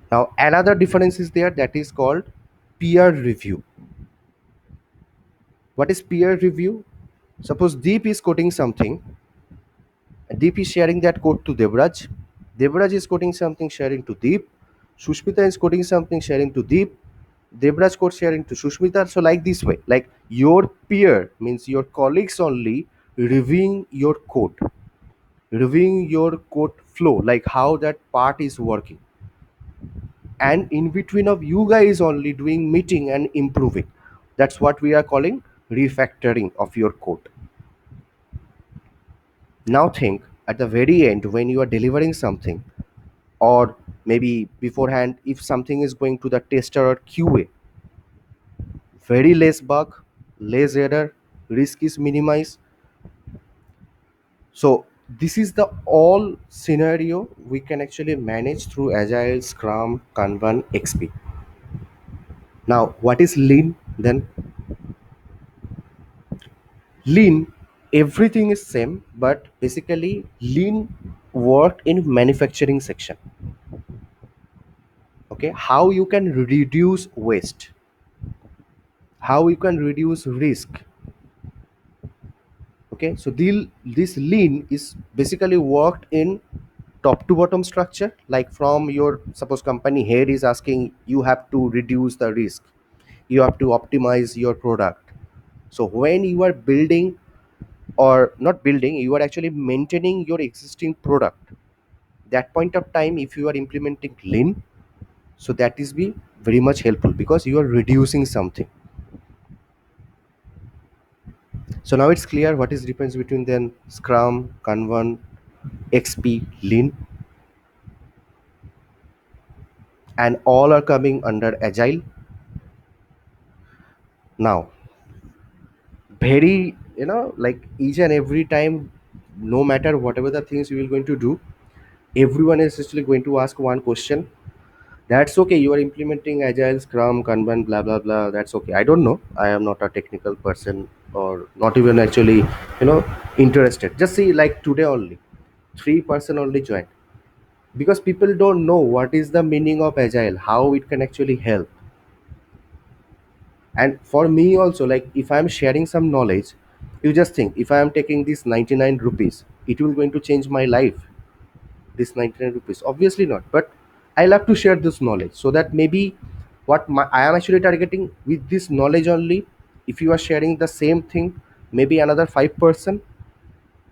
Now another difference is there, that is called peer review. What is peer review? Suppose Deep is coding something, Deep is sharing that code to Devraj. Devraj is coding something, sharing to Deep. Sushmita is coding something, sharing to Deep. Devraj code sharing to Sushmita. So like this way, like your peer means your colleagues only reviewing your code, reviewing your code flow, like how that part is working. And in between of you guys only doing meeting and improving. That's what we are calling refactoring of your code. Now think, at the very end when you are delivering something, or maybe beforehand if something is going to the tester or QA, very less bug, less error, risk is minimized. So this is the all scenario we can actually manage through agile, scrum, kanban, XP. Now what is lean then? Lean, everything is same, but basically lean work in manufacturing section. Okay, how you can reduce waste, how you can reduce risk. Okay, so this lean is basically worked in top to bottom structure, like from your, suppose company head is asking, you have to reduce the risk, you have to optimize your product. So when you are building, or not building, you are actually maintaining your existing product, that point of time if you are implementing lean, so that is be very much helpful because you are reducing something. So now it's clear what is the difference between then Scrum, Kanban, XP, Lean, and all are coming under Agile. Now, very like each and every time, no matter whatever the things you will going to do, everyone is actually going to ask one question. That's okay. You are implementing Agile, Scrum, Kanban, blah blah blah. That's okay. I don't know. I am not a technical person or not even actually, interested. Just see like today only, 3% only joined because people don't know what is the meaning of Agile, how it can actually help. And for me also, like if I'm sharing some knowledge, you just think if I am taking this 99 rupees, it will going to change my life. This 99 rupees, obviously not, but I love to share this knowledge so that maybe I am actually targeting with this knowledge only. If you are sharing the same thing, maybe another 5%,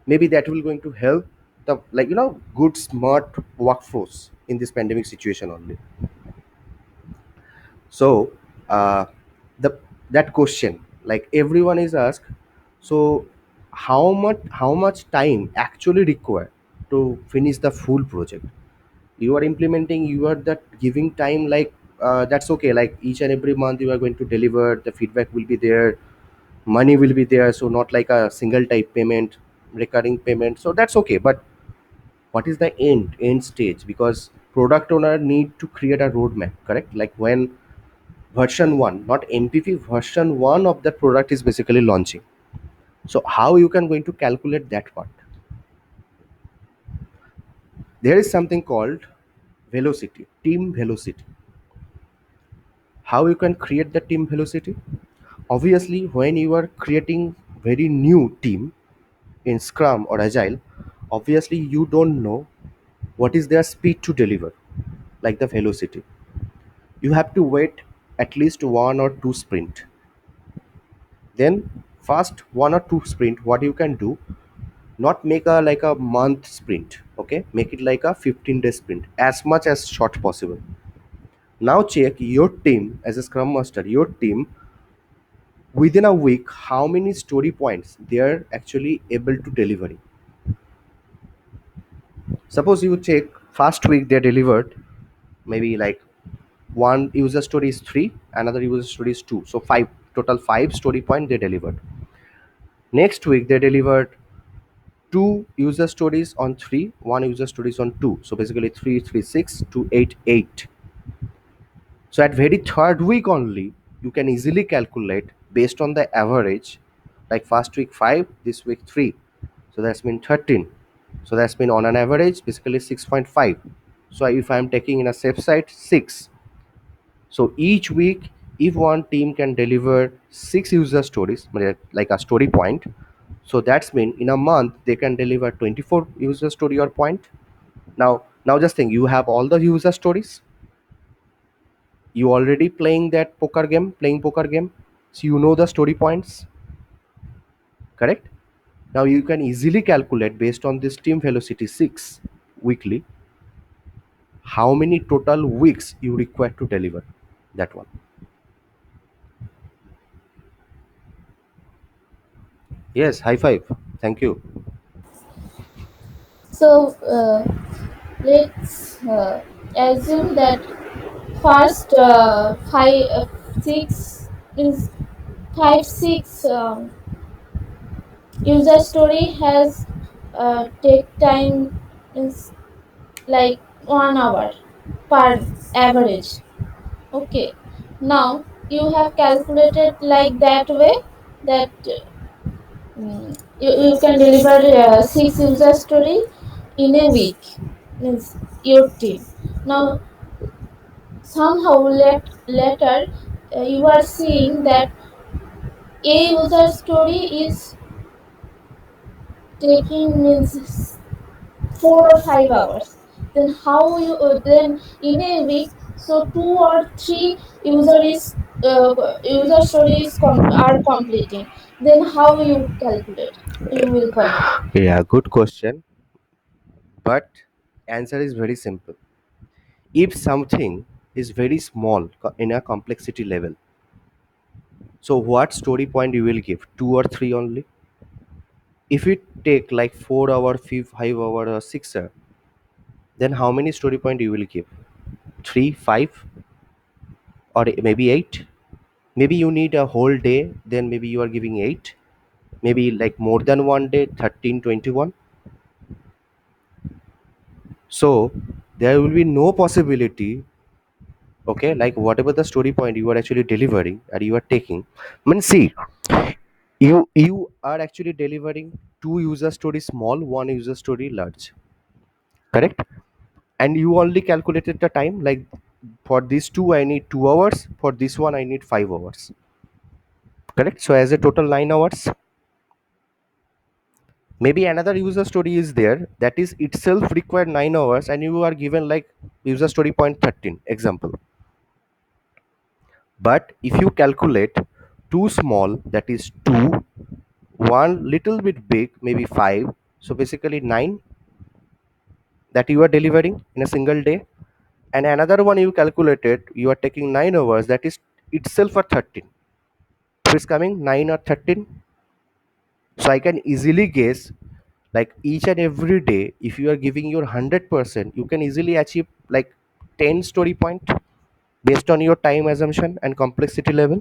maybe that will going to help the good smart workforce in this pandemic situation only. So uh, the that question, like everyone is asked, so how much time actually required to finish the full project? You are implementing, you are that giving time, like that's okay, like each and every month you are going to deliver, the feedback will be there, money will be there, so not like a single type payment, recurring payment, so that's okay. But what is the end stage? Because product owner need to create a roadmap, correct? Like when version 1, not MPP, version 1 of that product is basically launching. So how you can going to calculate that part? There is something called velocity, team velocity. How you can create the team velocity? Obviously, when you are creating very new team in Scrum or Agile, obviously you don't know what is their speed to deliver, like the velocity. You have to wait at least 1 or 2 sprint. Then first 1 or 2 sprint, what you can do, not make a like a month sprint, okay, make it like a 15-day sprint, as much as short possible. Now check your team as a Scrum Master, your team within a week, how many story points they are actually able to deliver. Suppose you check first week they delivered maybe like one user story is 3, another user story is 2, so 5, total 5 story point they delivered. Next week they delivered 2 user stories on 3, 1 user stories on 2, so basically 3 3 6 2 8 8. So at very third week only, you can easily calculate based on the average, like first week 5, this week 3, so that's mean 13. So that's mean on an average basically 6.5. So if I'm taking in a safe side 6, so each week if one team can deliver 6 user stories, like a story point, so that's mean in a month they can deliver 24 user story or point. Now just think, you have all the user stories, you already playing poker game, so you know the story points, correct? Now you can easily calculate based on this team velocity 6 weekly, how many total weeks you require to deliver that one. Yes, high five, thank you. So let's assume that first five six means 5 6 user story has take time is like 1 hour per average. Okay, now you have calculated like that way that you can deliver 6 user story in a week means your team. Now somehow later you are seeing that a user story is taking means 4 or 5 hours. Then how you then in a week, so 2 or 3 user is user stories are completing. Then how you calculate? You will calculate. Yeah, good question, but answer is very simple. If something is very small in a complexity level, So what story point you will give? Two or three only? If it take like 4 hour, 5 hour or 6 hour, then how many story point you will give? Three, five, or maybe eight? Maybe you need a whole day, then maybe you are giving eight. Maybe like more than one day, 13, 21. So there will be no possibility, okay, like whatever the story point you are actually delivering and you are taking. I mean, see, you are actually delivering two user story small, one user story large, correct? And you only calculated the time, like for these two I need 2 hours, for this one I need 5 hours, correct? So as a total 9 hours. Maybe another user story is there that is itself required 9 hours, and you are given like user story point 13 example. But if you calculate two small, that is two, one little bit big, maybe five, so basically nine that you are delivering in a single day, and another one you calculated you are taking 9 hours, that is itself a 13. So it's coming 9 or 13. So I can easily guess, like each and every day if you are giving your 100%, you can easily achieve like 10 story point based on your time assumption and complexity level.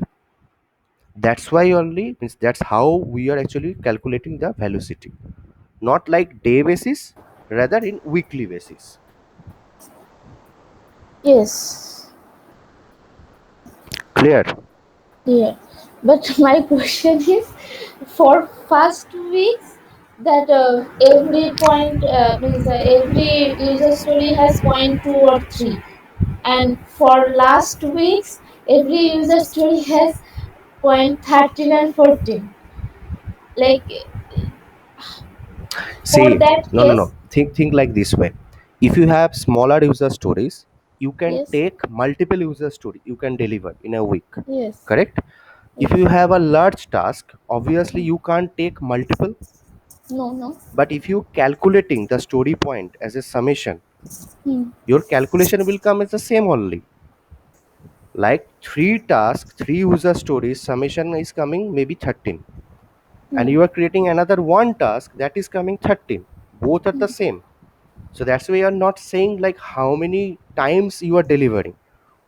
That's why only means that's how we are actually calculating the velocity, not like day basis, rather in weekly basis. Yes. Clear? Yeah. But my question is, for first weeks, that every point means every user story has point two or three, and for last weeks, every user story has point 13 and 14. Like, for See, that no, no, no. case, Think like this way. If you have smaller user stories, you can yes, take multiple user story. You can deliver in a week. yes, Correct? If yes. you have a large task, obviously you can't take multiple. No, no. But if you calculating the story point as a summation, Hmm. your calculation will come as the same only. Like three tasks, three user stories, summation is coming maybe 13. And Hmm. you are creating another one task that is coming 13. Both are the same. So that's why you are not saying like how many times you are delivering.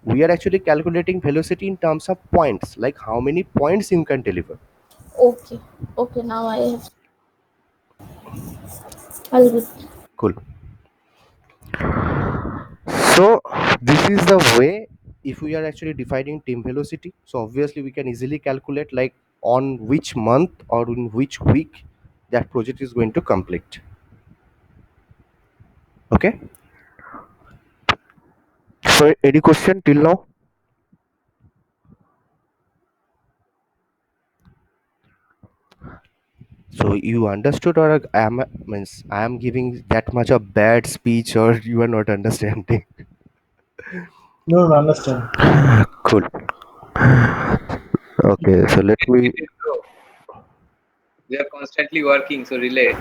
We are actually calculating velocity in terms of points, like how many points you can deliver. Okay, okay. Now I have all good. Cool. So this is the way if we are actually defining team velocity. So obviously we can easily calculate like on which month or in which week that project is going to complete. Okay. So any question till now? So you understood, or am means I am giving that much a bad speech, or you are not understanding? No, no, understand. Cool. Okay, so let me. Related, bro. We are constantly working, so relate.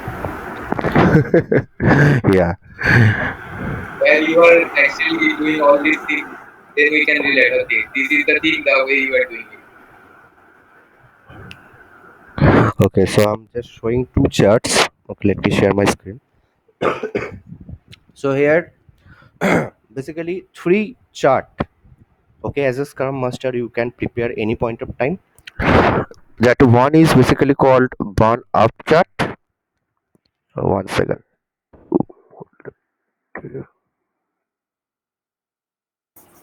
Yeah. While you are actually doing all these things, then we can relate. Okay, this is the thing, the way you are doing it. Okay, so I'm just showing two charts. Okay, let me share my screen. So here, basically three chart. Okay, as a Scrum Master, you can prepare any point of time. That one is basically called burn up chart. One second.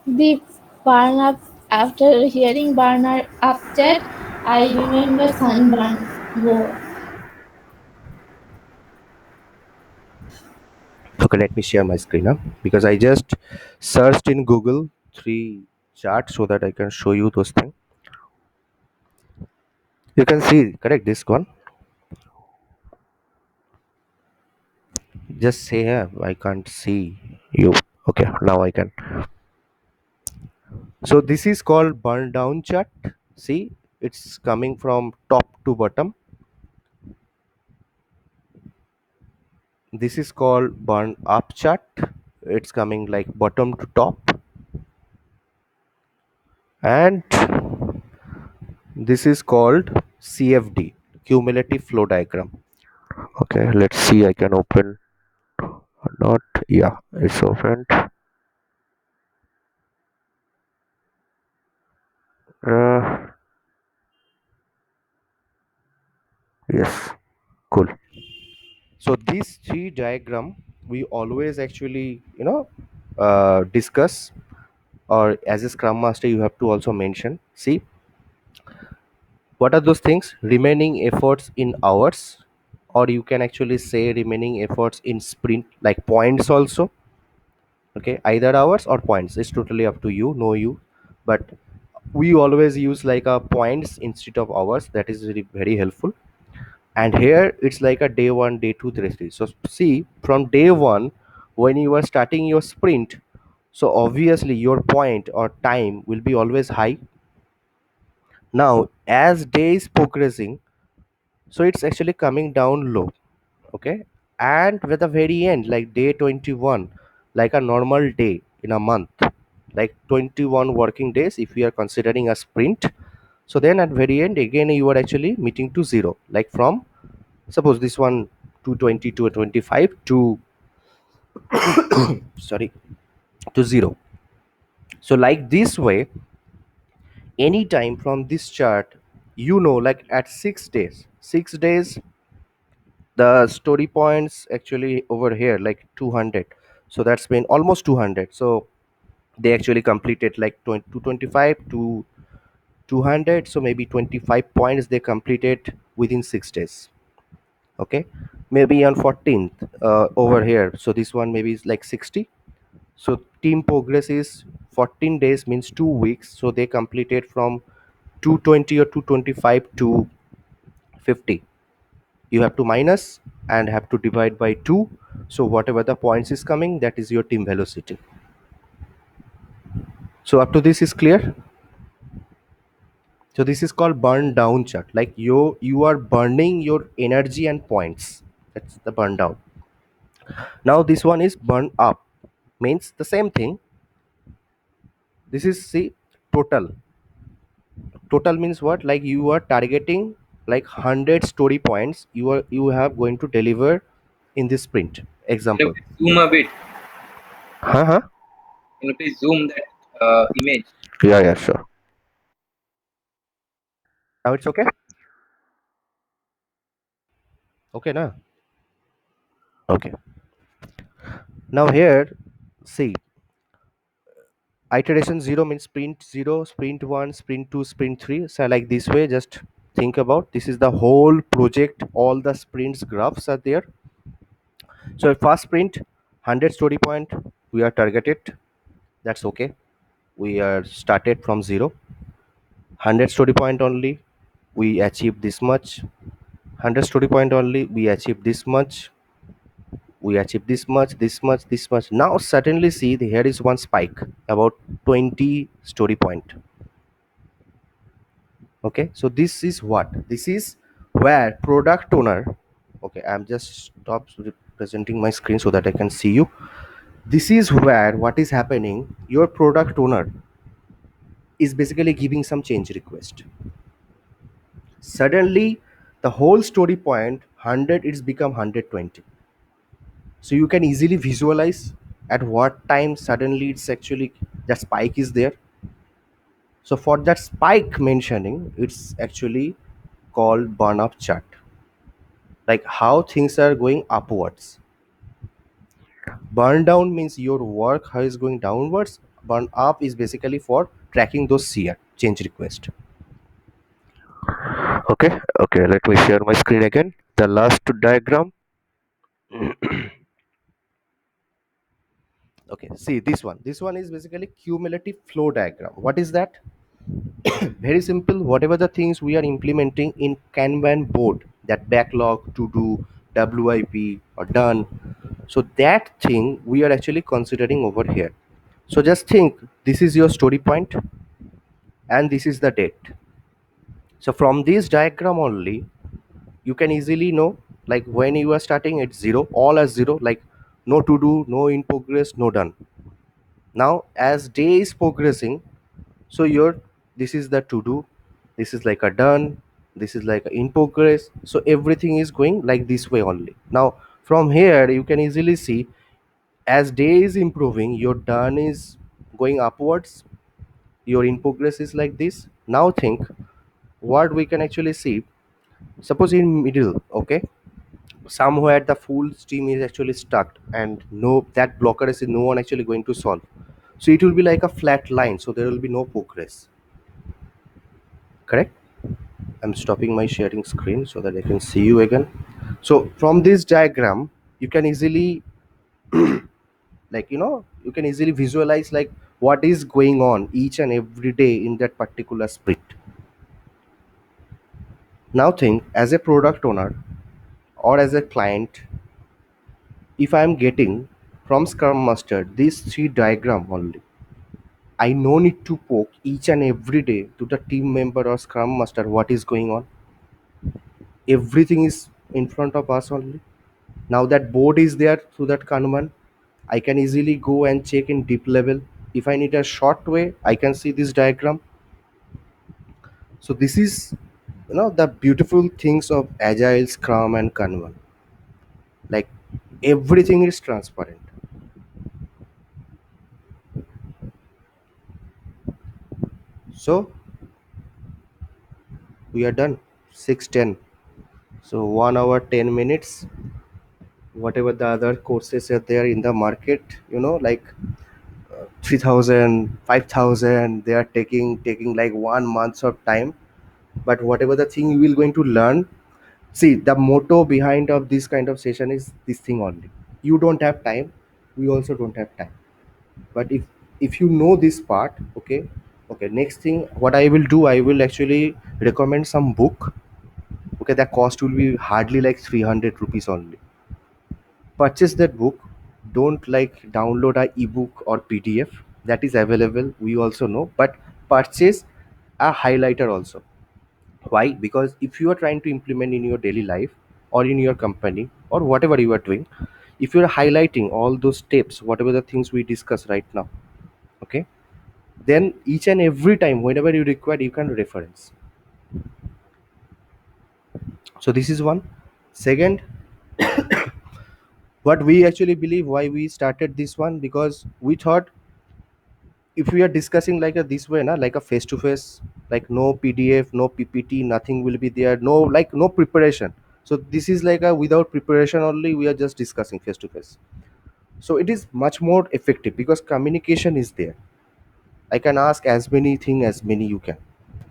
The burn up, after hearing burner up chat, I remember sunburn. Whoa. Okay, let me share my screen now because I just searched in Google three charts so that I can show you those things. You can see, correct, this one. Just say here, I can't see you. Okay, now I can. So this is called burn down chart. See, it's coming from top to bottom. This is called burn up chart. It's coming like bottom to top. And This is called CFD, cumulative flow diagram. Okay, let's see. I can open or not. Yeah, it's opened. Uh, yes, cool. So these three diagram we always actually discuss, or as a scrum master you have to also mention. See, what are those things? Remaining efforts in hours, or you can actually say remaining efforts in sprint, like points also. Okay, either hours or points, it's totally up to you, know you. But we always use like a points instead of hours. That is very helpful. And here it's like a day one, day two, day three. So see, from day one, when you are starting your sprint, so obviously your point or time will be always high. Now as day is progressing, so it's actually coming down low. Okay, and with the very end, like day 21, like a normal day in a month, like 21 working days if we are considering a sprint. So then at very end again you are actually meeting to zero, like from, suppose this one, 220 to 25 to sorry, to zero. So like this way, anytime from this chart, like at 6 days, 6 days, the story points actually over here like 200. So that's been almost 200. So they actually completed like 225 to 200. So maybe 25 points they completed within 6 days. Okay, maybe on 14th over here. So this one maybe is like 60. So team progress is 14 days, means 2 weeks. So they completed from 220 or 225 to 50. You have to minus and have to divide by 2. So whatever the points is coming, that is your team velocity. So up to this is clear. So this is called burn down chart. Like you are burning your energy and points. That's the burn down. Now this one is burn up, means the same thing. This is, see, total. Total means what? Like you are targeting like 100 story points you have going to deliver in this sprint. Can you Example. please zoom a bit? Huh? Can you please zoom that image? Yeah, sure. Now it's okay. Okay, na. Okay. Now here, see, iteration 0 means sprint 0, sprint 1, sprint 2, sprint 3. So like this way, just think about, this is the whole project, all the sprints graphs are there. So first sprint, 100 story point we are targeted. That's okay. We are started from 0. 100 story point only, we achieve this much. 100 story point only, we achieve this much. We achieve this much, this much, this much. Now suddenly see here is one spike about 20 story point. Okay, so this is what, this is where product owner, okay, I'm just stop representing my screen so that I can see you. This is where what is happening, your product owner is basically giving some change request. Suddenly the whole story point 100 it's become 120. So you can easily visualize at what time suddenly it's actually that spike is there. So for that spike mentioning, it's actually called burn up chart, like how things are going upwards. Burn down means your work how is going downwards. Burn up is basically for tracking those CR change request. Okay, let me share my screen again. The last diagram. Okay, see this one. This one is basically cumulative flow diagram. What is that? Very simple. Whatever the things we are implementing in Kanban board, that backlog, to do, WIP or done, so that thing we are actually considering over here. So just think, this is your story point and this is the date. So from this diagram only you can easily know, like when you are starting at 0, all as 0, like no to do, no in progress, no done. Now as day is progressing, so your, this is the to do, this is like a done, this is like a in progress. So everything is going like this way only. Now from here you can easily see, as day is improving, your done is going upwards, your in progress is like this. Now think what we can actually see. Suppose in middle, okay, somewhere the full stream is actually stuck and no, that blocker is no one actually going to solve. So it will be like a flat line, so there will be no progress. Correct? I'm stopping my sharing screen so that I can see you again. So from this diagram you can easily like, you can easily visualize like what is going on each and every day in that particular sprint. Now think, as a product owner or as a client, if I am getting from Scrum Master these three diagram only, I no need to poke each and every day to the team member or Scrum Master what is going on. Everything is in front of us only. Now that board is there through that Kanban, I can easily go and check in deep level. If I need a short way, I can see this diagram. So this is, the beautiful things of Agile, Scrum, and Kanban. Like everything is transparent. So we are done. 6:10. So 1 hour 10 minutes. Whatever the other courses are there in the market, like 3,000, 5,000, they are taking like 1 month of time. But whatever the thing you will going to learn, see the motto behind of this kind of session is this thing only. You don't have time, we also don't have time. But if you know this part, okay, okay, next thing what I will do, I will actually recommend some book. Okay, the cost will be hardly like 300 rupees only. Purchase that book. Don't like download a ebook or PDF that is available, we also know, but purchase a highlighter also. Why? Because if you are trying to implement in your daily life or in your company or whatever you are doing, if you are highlighting all those steps, whatever the things we discuss right now, okay, then each and every time whenever you require you can reference. So this is one. Second, what we actually believe, why we started this one, because we thought if we are discussing like a this way na, like a face to face, like no PDF, no PPT, nothing will be there, no, like no preparation. So this is like a without preparation only, we are just discussing face to face. So it is much more effective because communication is there. I can ask as many thing as many you can,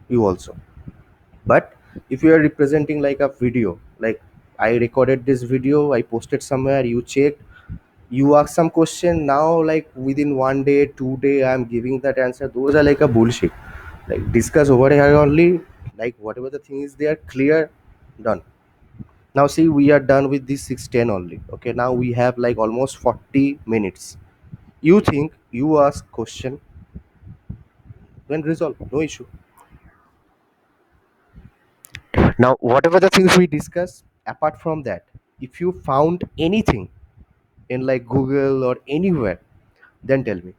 you also. But if you are representing like a video, like I recorded this video, I posted somewhere, you checked, you ask some question, now like within 1 day 2 day I'm giving that answer, those are like a bullshit. Like discuss over here only, like whatever the thing is there, clear, done. Now see, we are done with this 6:10 only. Okay, now we have like almost 40 minutes. You think, you ask question, then resolve, no issue. Now whatever the things we discuss, apart from that, if you found anything in like Google or anywhere, then tell me.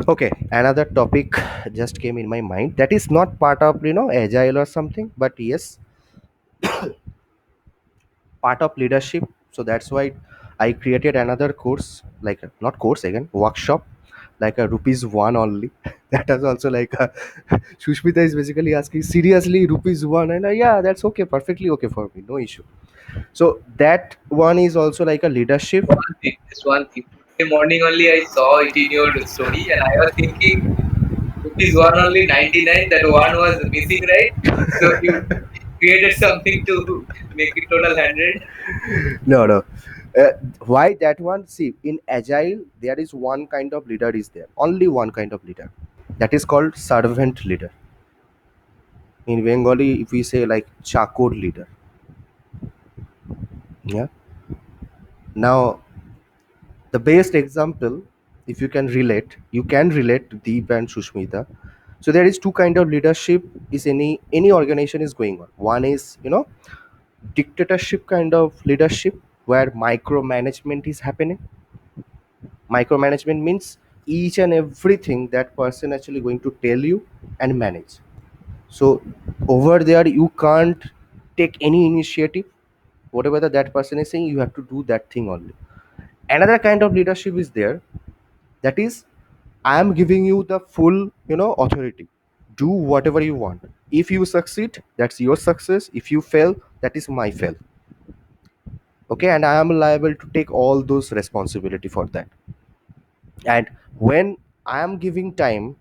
Okay, another topic just came in my mind that is not part of agile or something, but yes, part of leadership. So that's why I created another course, like not course again, workshop, like a rupees one only. That is also like a Shushmita is basically asking seriously rupees one, and yeah, that's okay, perfectly okay for me, no issue. So that one is also like a leadership. One thing, just one thing. Today morning only I saw it in your story, and I was thinking rupees one only 99. That one was missing, right? So you created something to make it total 100. No, no. Why that one? See, in agile, there is one kind of leader is there. Only one kind of leader. That is called servant leader. In Bengali, if we say like chakor leader. Yeah. Now, the best example, if you can relate to Deep and Shushmita. So there is two kind of leadership is any organization is going on. One is, dictatorship kind of leadership where micromanagement is happening. Micromanagement means each and everything that person actually going to tell you and manage. So over there you can't take any initiative. Whatever that person is saying, you have to do that thing only. Another kind of leadership is there, that is, I am giving you the full, authority. Do whatever you want. If you succeed, that's your success. If you fail, that is my fail. Okay, and I am liable to take all those responsibility for that. And when I am giving time,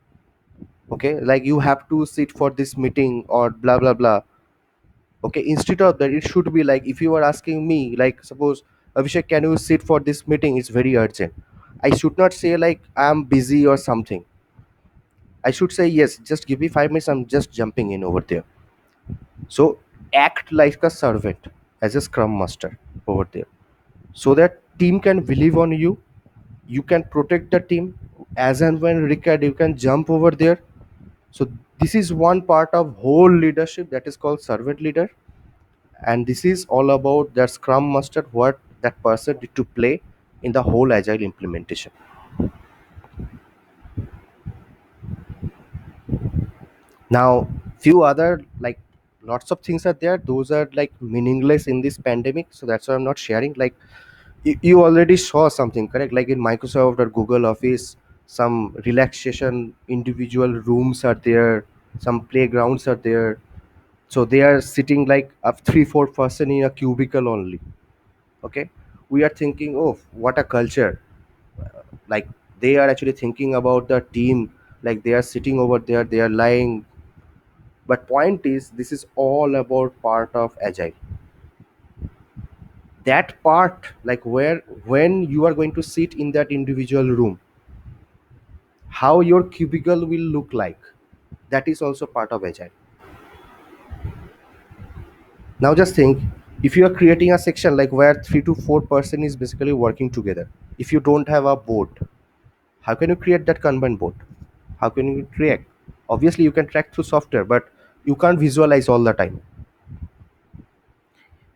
okay, like you have to sit for this meeting or blah blah blah. Okay, instead of that, it should be like, if you are asking me, like, suppose, Abhishek, can you sit for this meeting, it's very urgent. I should not say like I am busy or something. I should say, yes, just give me 5 minutes, I'm just jumping in over there. So act like a servant as a scrum master over there, so that team can believe on you. You can protect the team. As and when required, you can jump over there. So this is one part of whole leadership, that is called servant leader. And this is all about that scrum master, what that person need to play in the whole agile implementation. Now few other, like, lots of things are there, those are like meaningless in this pandemic, so that's why I'm not sharing. Like, you already saw something, correct? Like in Microsoft or Google Office, some relaxation individual rooms are there, some playgrounds are there. So they are sitting like a 3-4 person in a cubicle only. Okay, we are thinking, oh, what a culture. Like, they are actually thinking about the team, like they are sitting over there, they are lying. But point is, this is all about part of agile. That part, like, where when you are going to sit in that individual room, how your cubicle will look like, that is also part of agile. Now just think, if you are creating a section like where 3 to 4 person is basically working together, if you don't have a board, how can you create that Kanban board? How can you track? Obviously you can track through software, but you can't visualize all the time.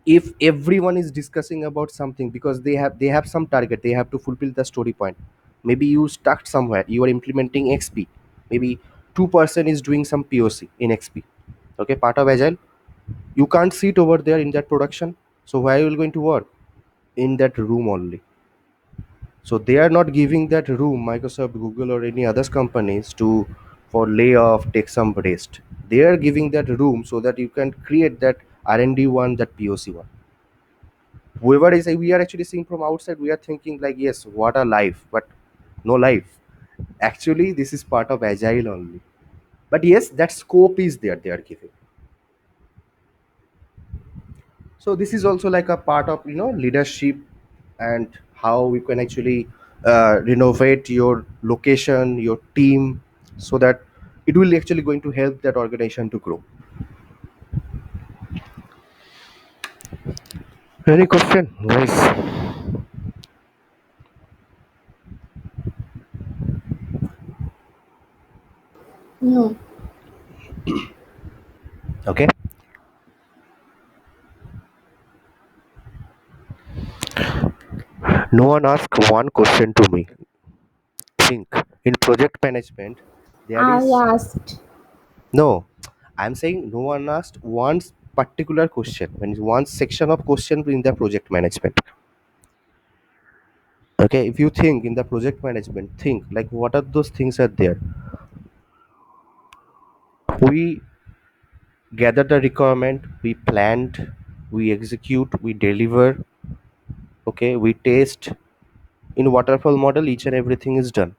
If everyone is discussing about something because they have some target, they have to fulfill the story point. Maybe you stuck somewhere, you are implementing XP. Maybe 2 person is doing some POC in XP. Okay, part of agile. You can't sit over there in that production. So where you will going to work? In that room only. So they are not giving that room, Microsoft, Google, or any other companies, to for layoff, take some rest. They are giving that room so that you can create that R&D one, that POC one. Whoever is, we are actually seeing from outside, we are thinking like, yes, what a life, but no life. Actually this is part of agile only. But yes, that scope is there, they are giving. So this is also like a part of, leadership, and how we can actually renovate your location, your team, so that it will actually going to help that organization to grow. Any question, guys? No. Okay, no one asked one question to me. Think, in project management there I is, asked. no, I'm saying no one asked one particular question, when it's one section of question in the project management. Okay, if you think in the project management, think like what are those things are there. We gather the requirement, we planned, we execute, we deliver. Okay, we test. In waterfall model, each and everything is done.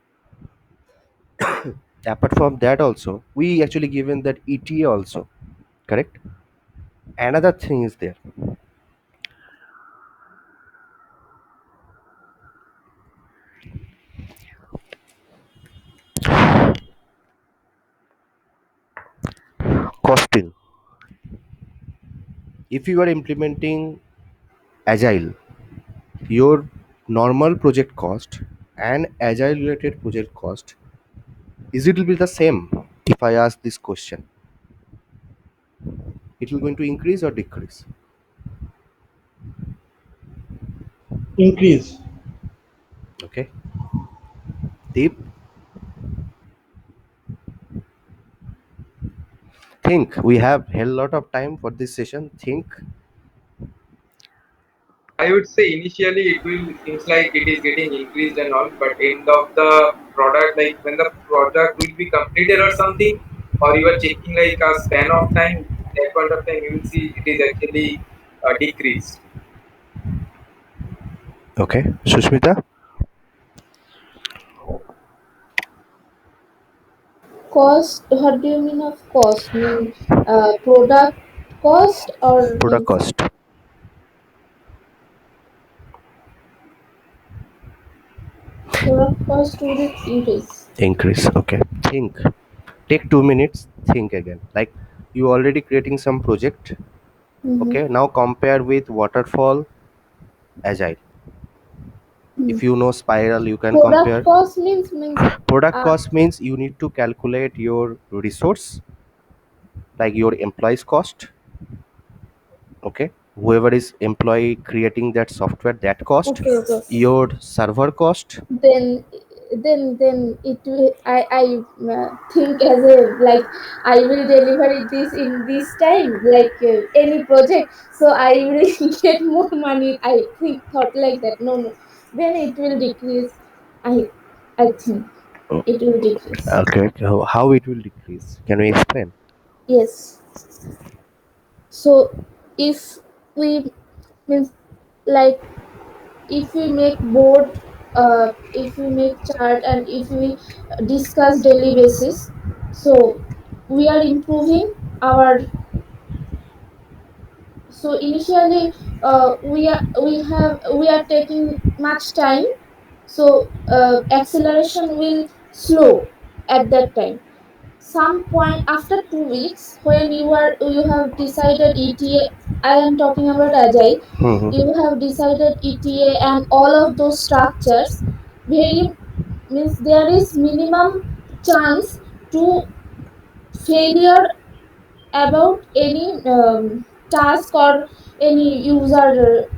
Apart from that also, we actually given that ETA also, correct? Another thing is there, costing. If you are implementing agile, your normal project cost and agile related project cost, is it will be the same? If I ask this question, it will going to increase or decrease? Increase. Okay. Deep, think. We have a lot of time for this session. Think. I would say initially it will seems like it is getting increased and all, but end of the product, like when the product will be completed or something, or you are checking like a span of time, that point of time you will see it is actually decreased. Okay. Sushmita? Cost, what do you mean of cost? Mean product cost or Product means cost. product cost will increase? Increase. Okay. Think. Take 2 minutes. Think again. Like you already creating some project. Mm-hmm. Okay. Now compare with waterfall, agile. Hmm. If you know spiral, you can Product compare. cost means Product uh, cost means you need to calculate your resource, like your employees cost. Okay, whoever is employee creating that software, that cost, okay, okay. your server cost. Then then it will I think as a like I will deliver it this in this time like any project, so I will get more money. I think thought like that. No, no. Then it will decrease. I think Oh, it will decrease. okay, how it will decrease, can we explain? Yes. So if we means like if we make board, if we make chart, and if we discuss daily basis, so we are improving our. So initially we are taking much time, so acceleration will slow at that time. Some point after 2 weeks, when you have decided ETA, I am talking about agile. Hmm. You have decided ETA and all of those structures. Very means there is minimum chance to failure about any task or any user.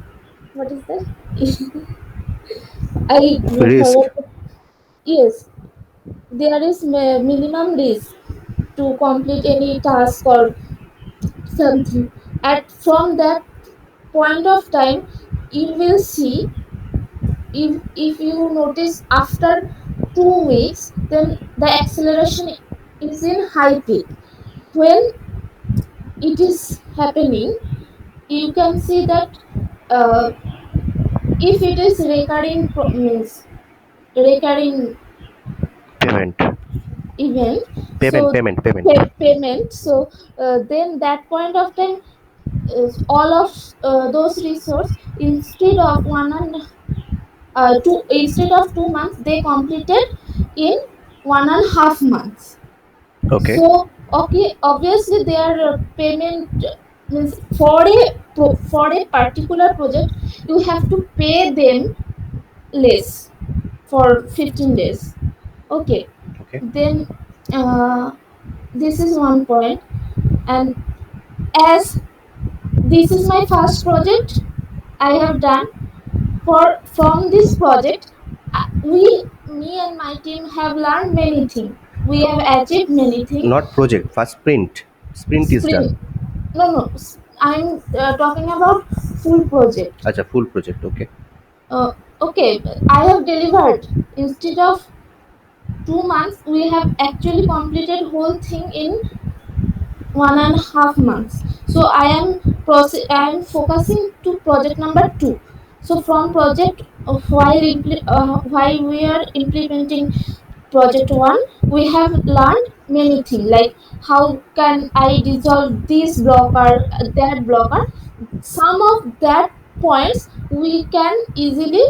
What is that? I Risk. forgot. Yes, there is minimum risk to complete any task or something. At from that point of time, you will see, if you notice after 2 weeks, then the acceleration is in high peak. When it is happening, you can see that uh, if it is recurring means recurring Payment. event, Payment, so payment, payment. payment, so then that point of time is all of those resource, instead of 2 months, they completed in 1.5 months. Okay. So okay, obviously their payment means for a particular project you have to pay them less for 15 days. Okay, Okay. then uh, this is one point. And as this is my first project I have done, for from this project, me and my team have learned many things. We have achieved many things. Not project, first sprint. Sprint is done. Sprint. No, no. I'm talking about full project. Acha, full project. Okay. Okay, I have delivered. Instead of 2 months, we have actually completed whole thing in 1.5 months. So I am focusing to project number two. So from project while we are implementing project one, we have learned many things like how can I dissolve this blocker, that blocker. Some of that points we can easily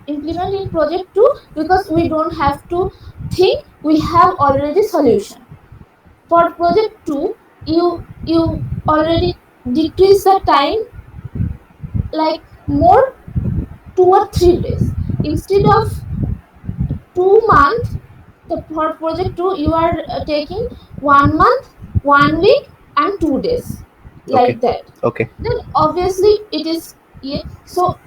implement in project 2, because we don't have to think, we have already solution. For project 2, you already decrease the time like more 2 or 3 days. Instead of 2 months, the for project 2 you are taking 1 month, 1 week and 2 days, Okay. like that. Okay. Then obviously it is, yeah. So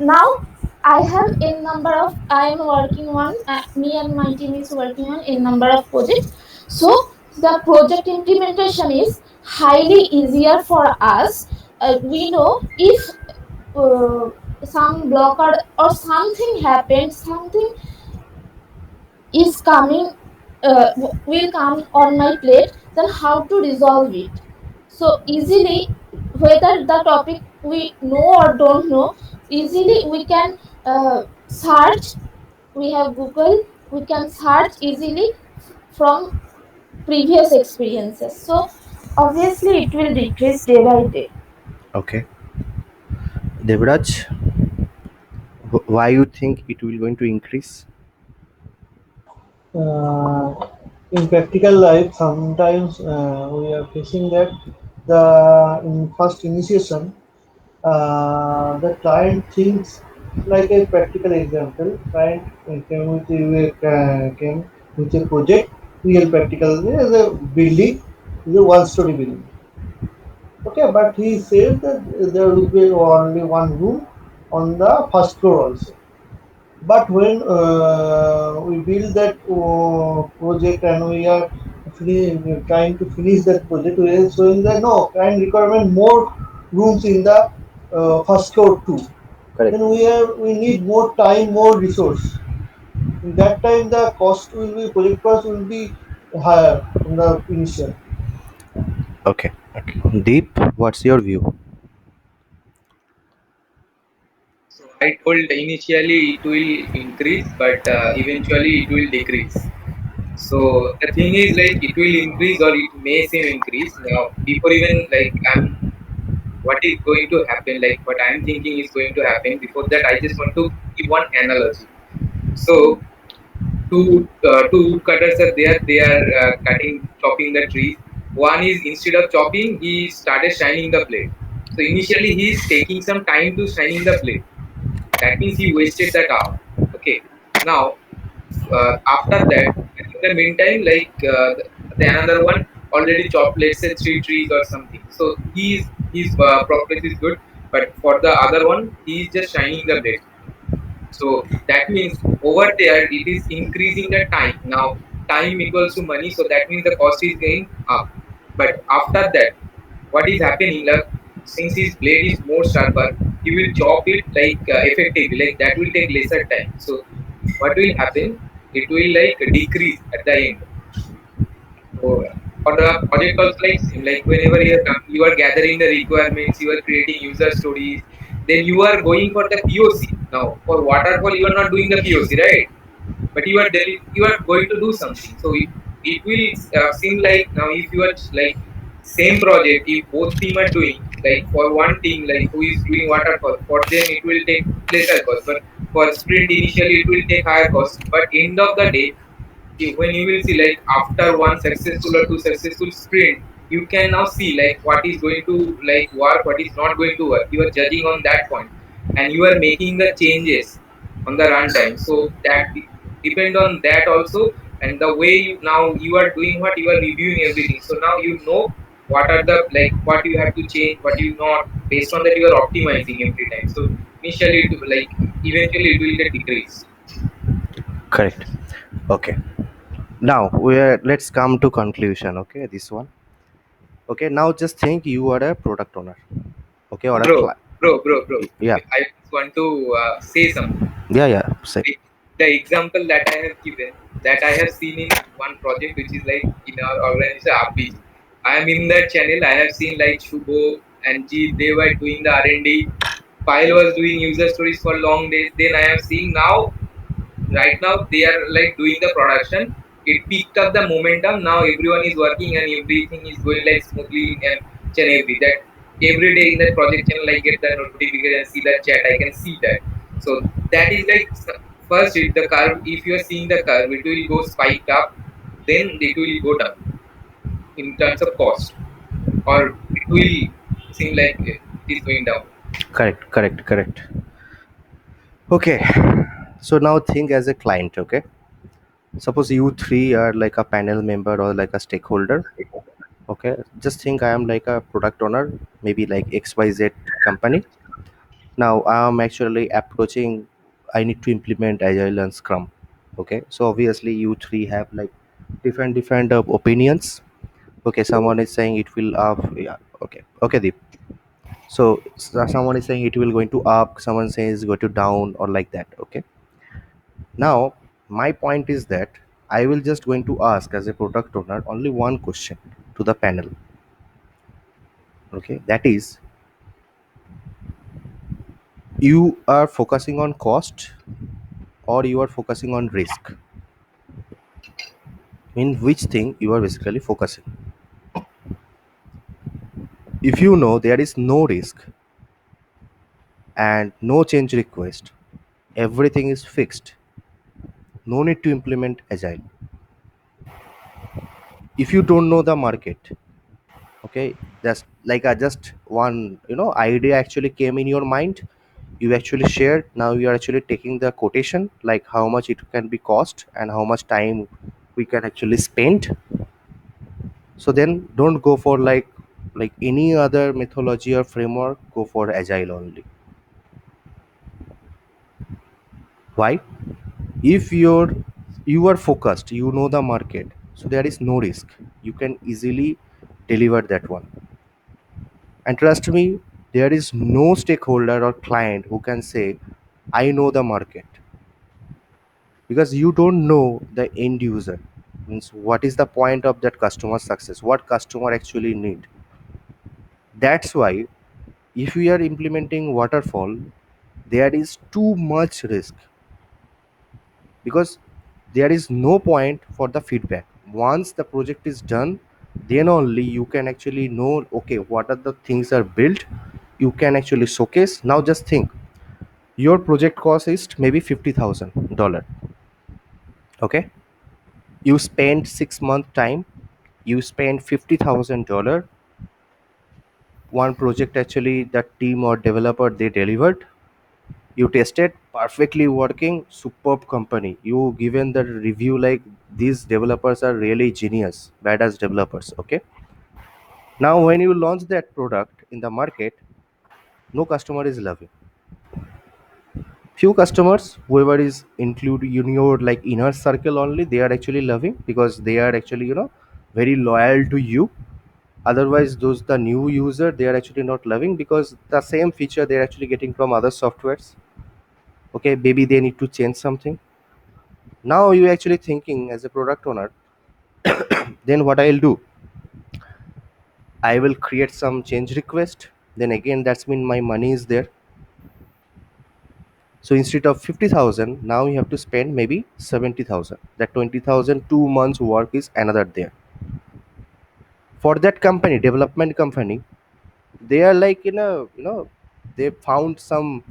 now I have in number of, I am working on, me and my team is working on in number of projects. So the project implementation is highly easier for us. We know if some blocker or something happened, something is coming, will come on my plate, then how to resolve it so easily, whether the topic we know or don't know, easily we can search. We have Google, we can search easily from previous experiences. So obviously it will decrease day by day. Okay. Devraj, why you think it will going to increase? uh, in practical life sometimes we are facing that the in first initiation the client thinks, like a practical example, client came with a project, real practical, as a building, is a one-story building. Okay, but he said that there will be only one room on the first floor also. But when we build that project and we are trying to finish that project, we are showing that no, client requirement more rooms in the first floor too. Correct. Then we need more time, more resource. In that time, the cost will be project cost will be higher from the initial. Okay. Okay. Deep, what's your view? So I told initially it will increase, but eventually it will decrease. So the thing is like it will increase or it may seem increase. Now before even like I'm what is going to happen, like what I'm thinking is going to happen. Before that, I just want to give one analogy. So two woodcutters are there. They are chopping the trees. One is instead of chopping, he started shining the blade. So initially, he is taking some time to shining the blade. That means he wasted that hour. Okay. Now, after that, in the meantime, like the another one already chopped, let's say 3 trees or something. So his progress is good, but for the other one, he is just shining the blade. So that means over there it is increasing the time. Now time equals to money, so that means the cost is going up. But after that, what is happening? Like since his blade is more sharper, he will chop it like effectively. Like that will take lesser time. So what will happen? It will like decrease at the end. So for the project also like same, like whenever you are gathering the requirements, you are creating user stories, then you are going for the POC. Now for waterfall, you are not doing the POC, right? But you are going to do something. So it will seem like now if you are like same project, if both team are doing like for one team like who is doing waterfall, for them it will take lesser cost, but for sprint initially it will take higher cost. But end of the day, when you will see like after one successful or two successful sprint, you can now see like what is going to like work, what is not going to work. You are judging on that point, and you are making the changes on the runtime. So that depend on that also, and the way you now you are doing what you are reviewing everything. So now you know what are the like what you have to change, what you not. Based on that, you are optimizing every time. So initially, like eventually, it will get decreased. Correct. Okay. Now we are. Let's come to conclusion. Okay. This one. Okay. Now just think you are a product owner. Okay. Or a Bro, client. bro. Yeah. I just want to say something. Yeah. Yeah. Say. The example that I have given, that I have seen in one project, which is like in our organization, RPG. I am in that channel. I have seen like Shubho and Jeet, they were doing the R&D. Pile was doing user stories for long days. Then I am seeing now right now they are like doing the production. It picked up the momentum. Now everyone is working and everything is going like smoothly and each and every that every day in that project channel I get the notification and see that chat. I can see that. So that is like first the curve. If you are seeing the curve, it will go spiked up, then it will go down in terms of cost, or it will seem like it is going down. Correct. Correct. Correct. Okay. So now think as a client. Okay. Suppose you three are like a panel member or like a stakeholder. Okay, just think I am like a product owner, maybe like XYZ company. Now I am actually approaching, I need to implement Agile and Scrum. Okay, so obviously you three have like different opinions. Okay, someone is saying it will up, yeah, okay, Deep. So someone is saying it will going to up, someone says go to down or like that. Okay, now my point is that I will just going to ask as a product owner only one question to the panel. Okay, that is, you are focusing on cost or you are focusing on risk? In which thing you are basically focusing? If you know there is no risk and no change request, everything is fixed, no need to implement agile. If you don't know the market, okay, just like a just one idea actually came in your mind, you actually shared, now you are actually taking the quotation like how much it can be cost and how much time we can actually spend. So then don't go for like any other methodology or framework, go for agile only. Why? If you are focused, you know the market, so there is no risk, you can easily deliver that one. And trust me, there is no stakeholder or client who can say I know the market, because you don't know the end user. Means what is the point of that customer success, what customer actually need. That's why if we are implementing waterfall, there is too much risk, because there is no point for the feedback. Once the project is done, then only you can actually know, okay, what are the things are built, you can actually showcase. Now just think, your project cost is maybe $50,000. Okay, you spend 6 month time, you spend $50,000. One project actually that team or developer they delivered, you tested perfectly working, superb company, you given the review like these developers are really genius, badass developers. Okay, now when you launch that product in the market, no customer is loving. Few customers, whoever is include in your like inner circle only, they are actually loving because they are actually very loyal to you. Otherwise those the new user, they are actually not loving because the same feature they're actually getting from other softwares. Okay, maybe they need to change something. Now you actually thinking as a product owner, then what I'll do, I will create some change request, then again that's mean my money is there. So instead of 50,000, now you have to spend maybe 70,000. That 20,000 2 months work is another there. For that company, development company, they are like they found some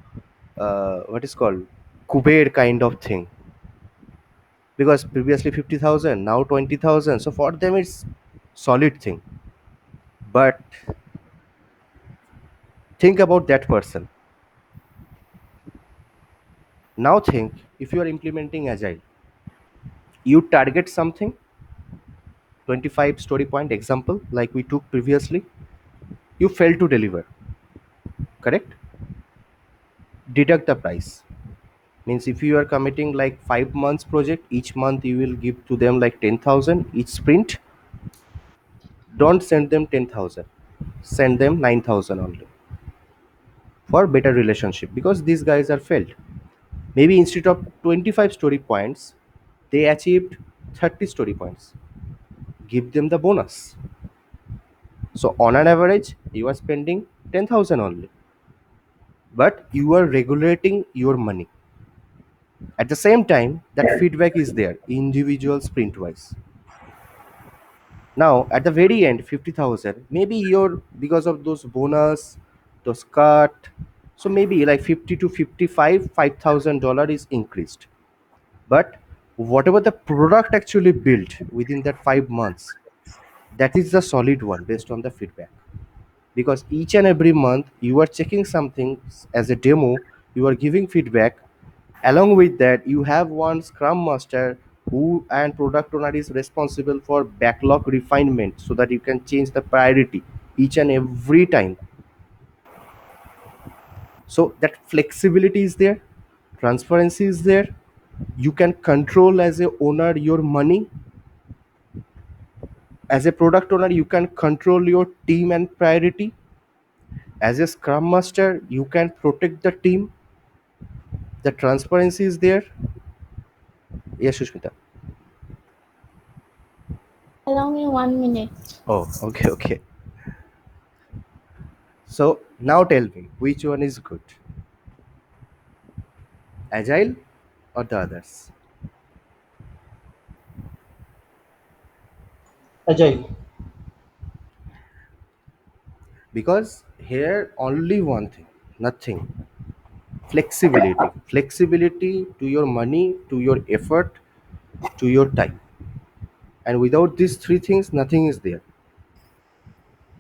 what is called Kuber kind of thing, because previously 50,000, now 20,000. So for them it's solid thing. But think about that person. Now think, if you are implementing agile, you target something, 25 story point example like we took previously, you fail to deliver, correct? Deduct the price. Means if you are committing like 5 months project, each month you will give to them like 10,000 each sprint, don't send them 10,000, send them 9,000 only, for better relationship, because these guys are failed. Maybe instead of 25 story points, they achieved 30 story points, give them the bonus. So on an average you are spending 10,000 only, but you are regulating your money. At the same time, that feedback is there individual sprint wise. Now at the very end 50,000, maybe you're because of those bonus, those cut, so maybe like 50 to 55 $5,000 is increased. But whatever the product actually built within that 5 months, that is the solid one based on the feedback. Because each and every month you are checking something as a demo, you are giving feedback. Along with that, you have one scrum master who and product owner is responsible for backlog refinement so that you can change the priority each and every time. So that flexibility is there, transparency is there, you can control as a owner your money. As a product owner you can control your team and priority. As a scrum master you can protect the team. The transparency is there. Yes, Sushmita. Allow me 1 minute. Oh, okay, okay. So now tell me which one is good, agile or the others? Agile. Because here only one thing, nothing. Flexibility, flexibility to your money, to your effort, to your time. And without these three things nothing is there.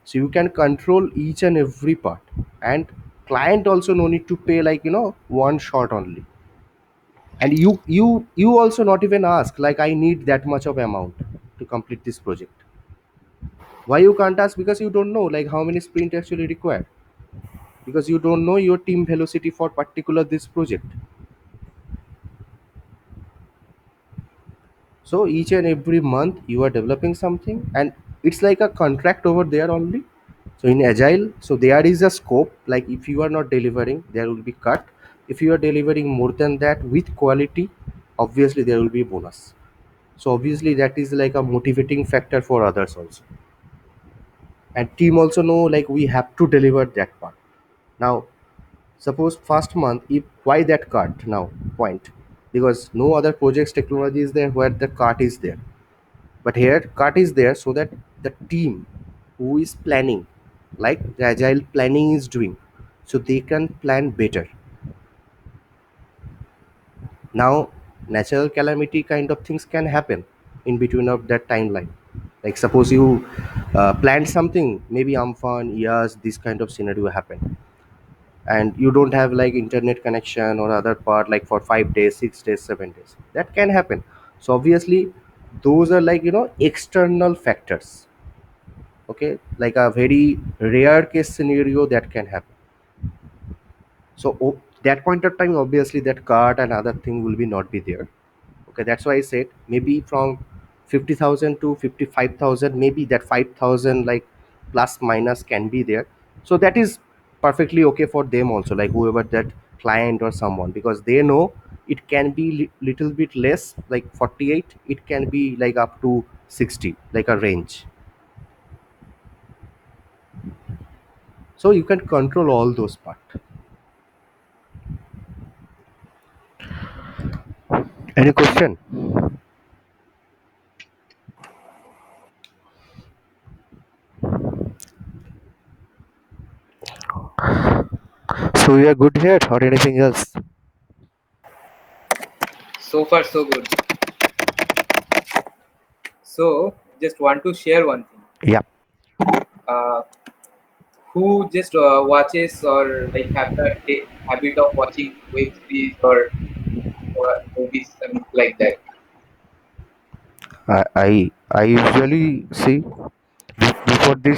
So you can control each and every part. And client also no need to pay like one shot only. And you also not even ask like I need that much of amount to complete this project. Why you can't ask? Because you don't know like how many sprint actually required, because you don't know your team velocity for particular this project. So each and every month you are developing something, and it's like a contract over there only. So in agile, so there is a scope, like if you are not delivering there will be cut. If you are delivering more than that with quality, obviously there will be bonus. So obviously that is like a motivating factor for others also. And team also know like we have to deliver that part. Now suppose first month, if why that cut now point, because no other projects technology is there where the cut is there. But here cut is there so that the team who is planning, like the agile planning is doing, so they can plan better. Now natural calamity kind of things can happen in between of that timeline. Like suppose you planned something, maybe Amphan, yes, this kind of scenario happen, and you don't have like internet connection or other part like for 5 days, 6 days, 7 days, that can happen. So obviously those are like external factors. Okay, like a very rare case scenario that can happen. So that point of time obviously that card and other thing will be not be there. Okay, that's why I said maybe from 50,000 to 55,000, maybe that 5,000 like plus minus can be there. So that is perfectly okay for them also, like whoever that client or someone, because they know it can be little bit less like 48, it can be like up to 60, like a range. So you can control all those part. Any question? So you are good here or anything else? So far, so good. So, just want to share one thing. Yeah. Uh, who just watches or like have the habit of watching web series or movies and like that? I usually see before this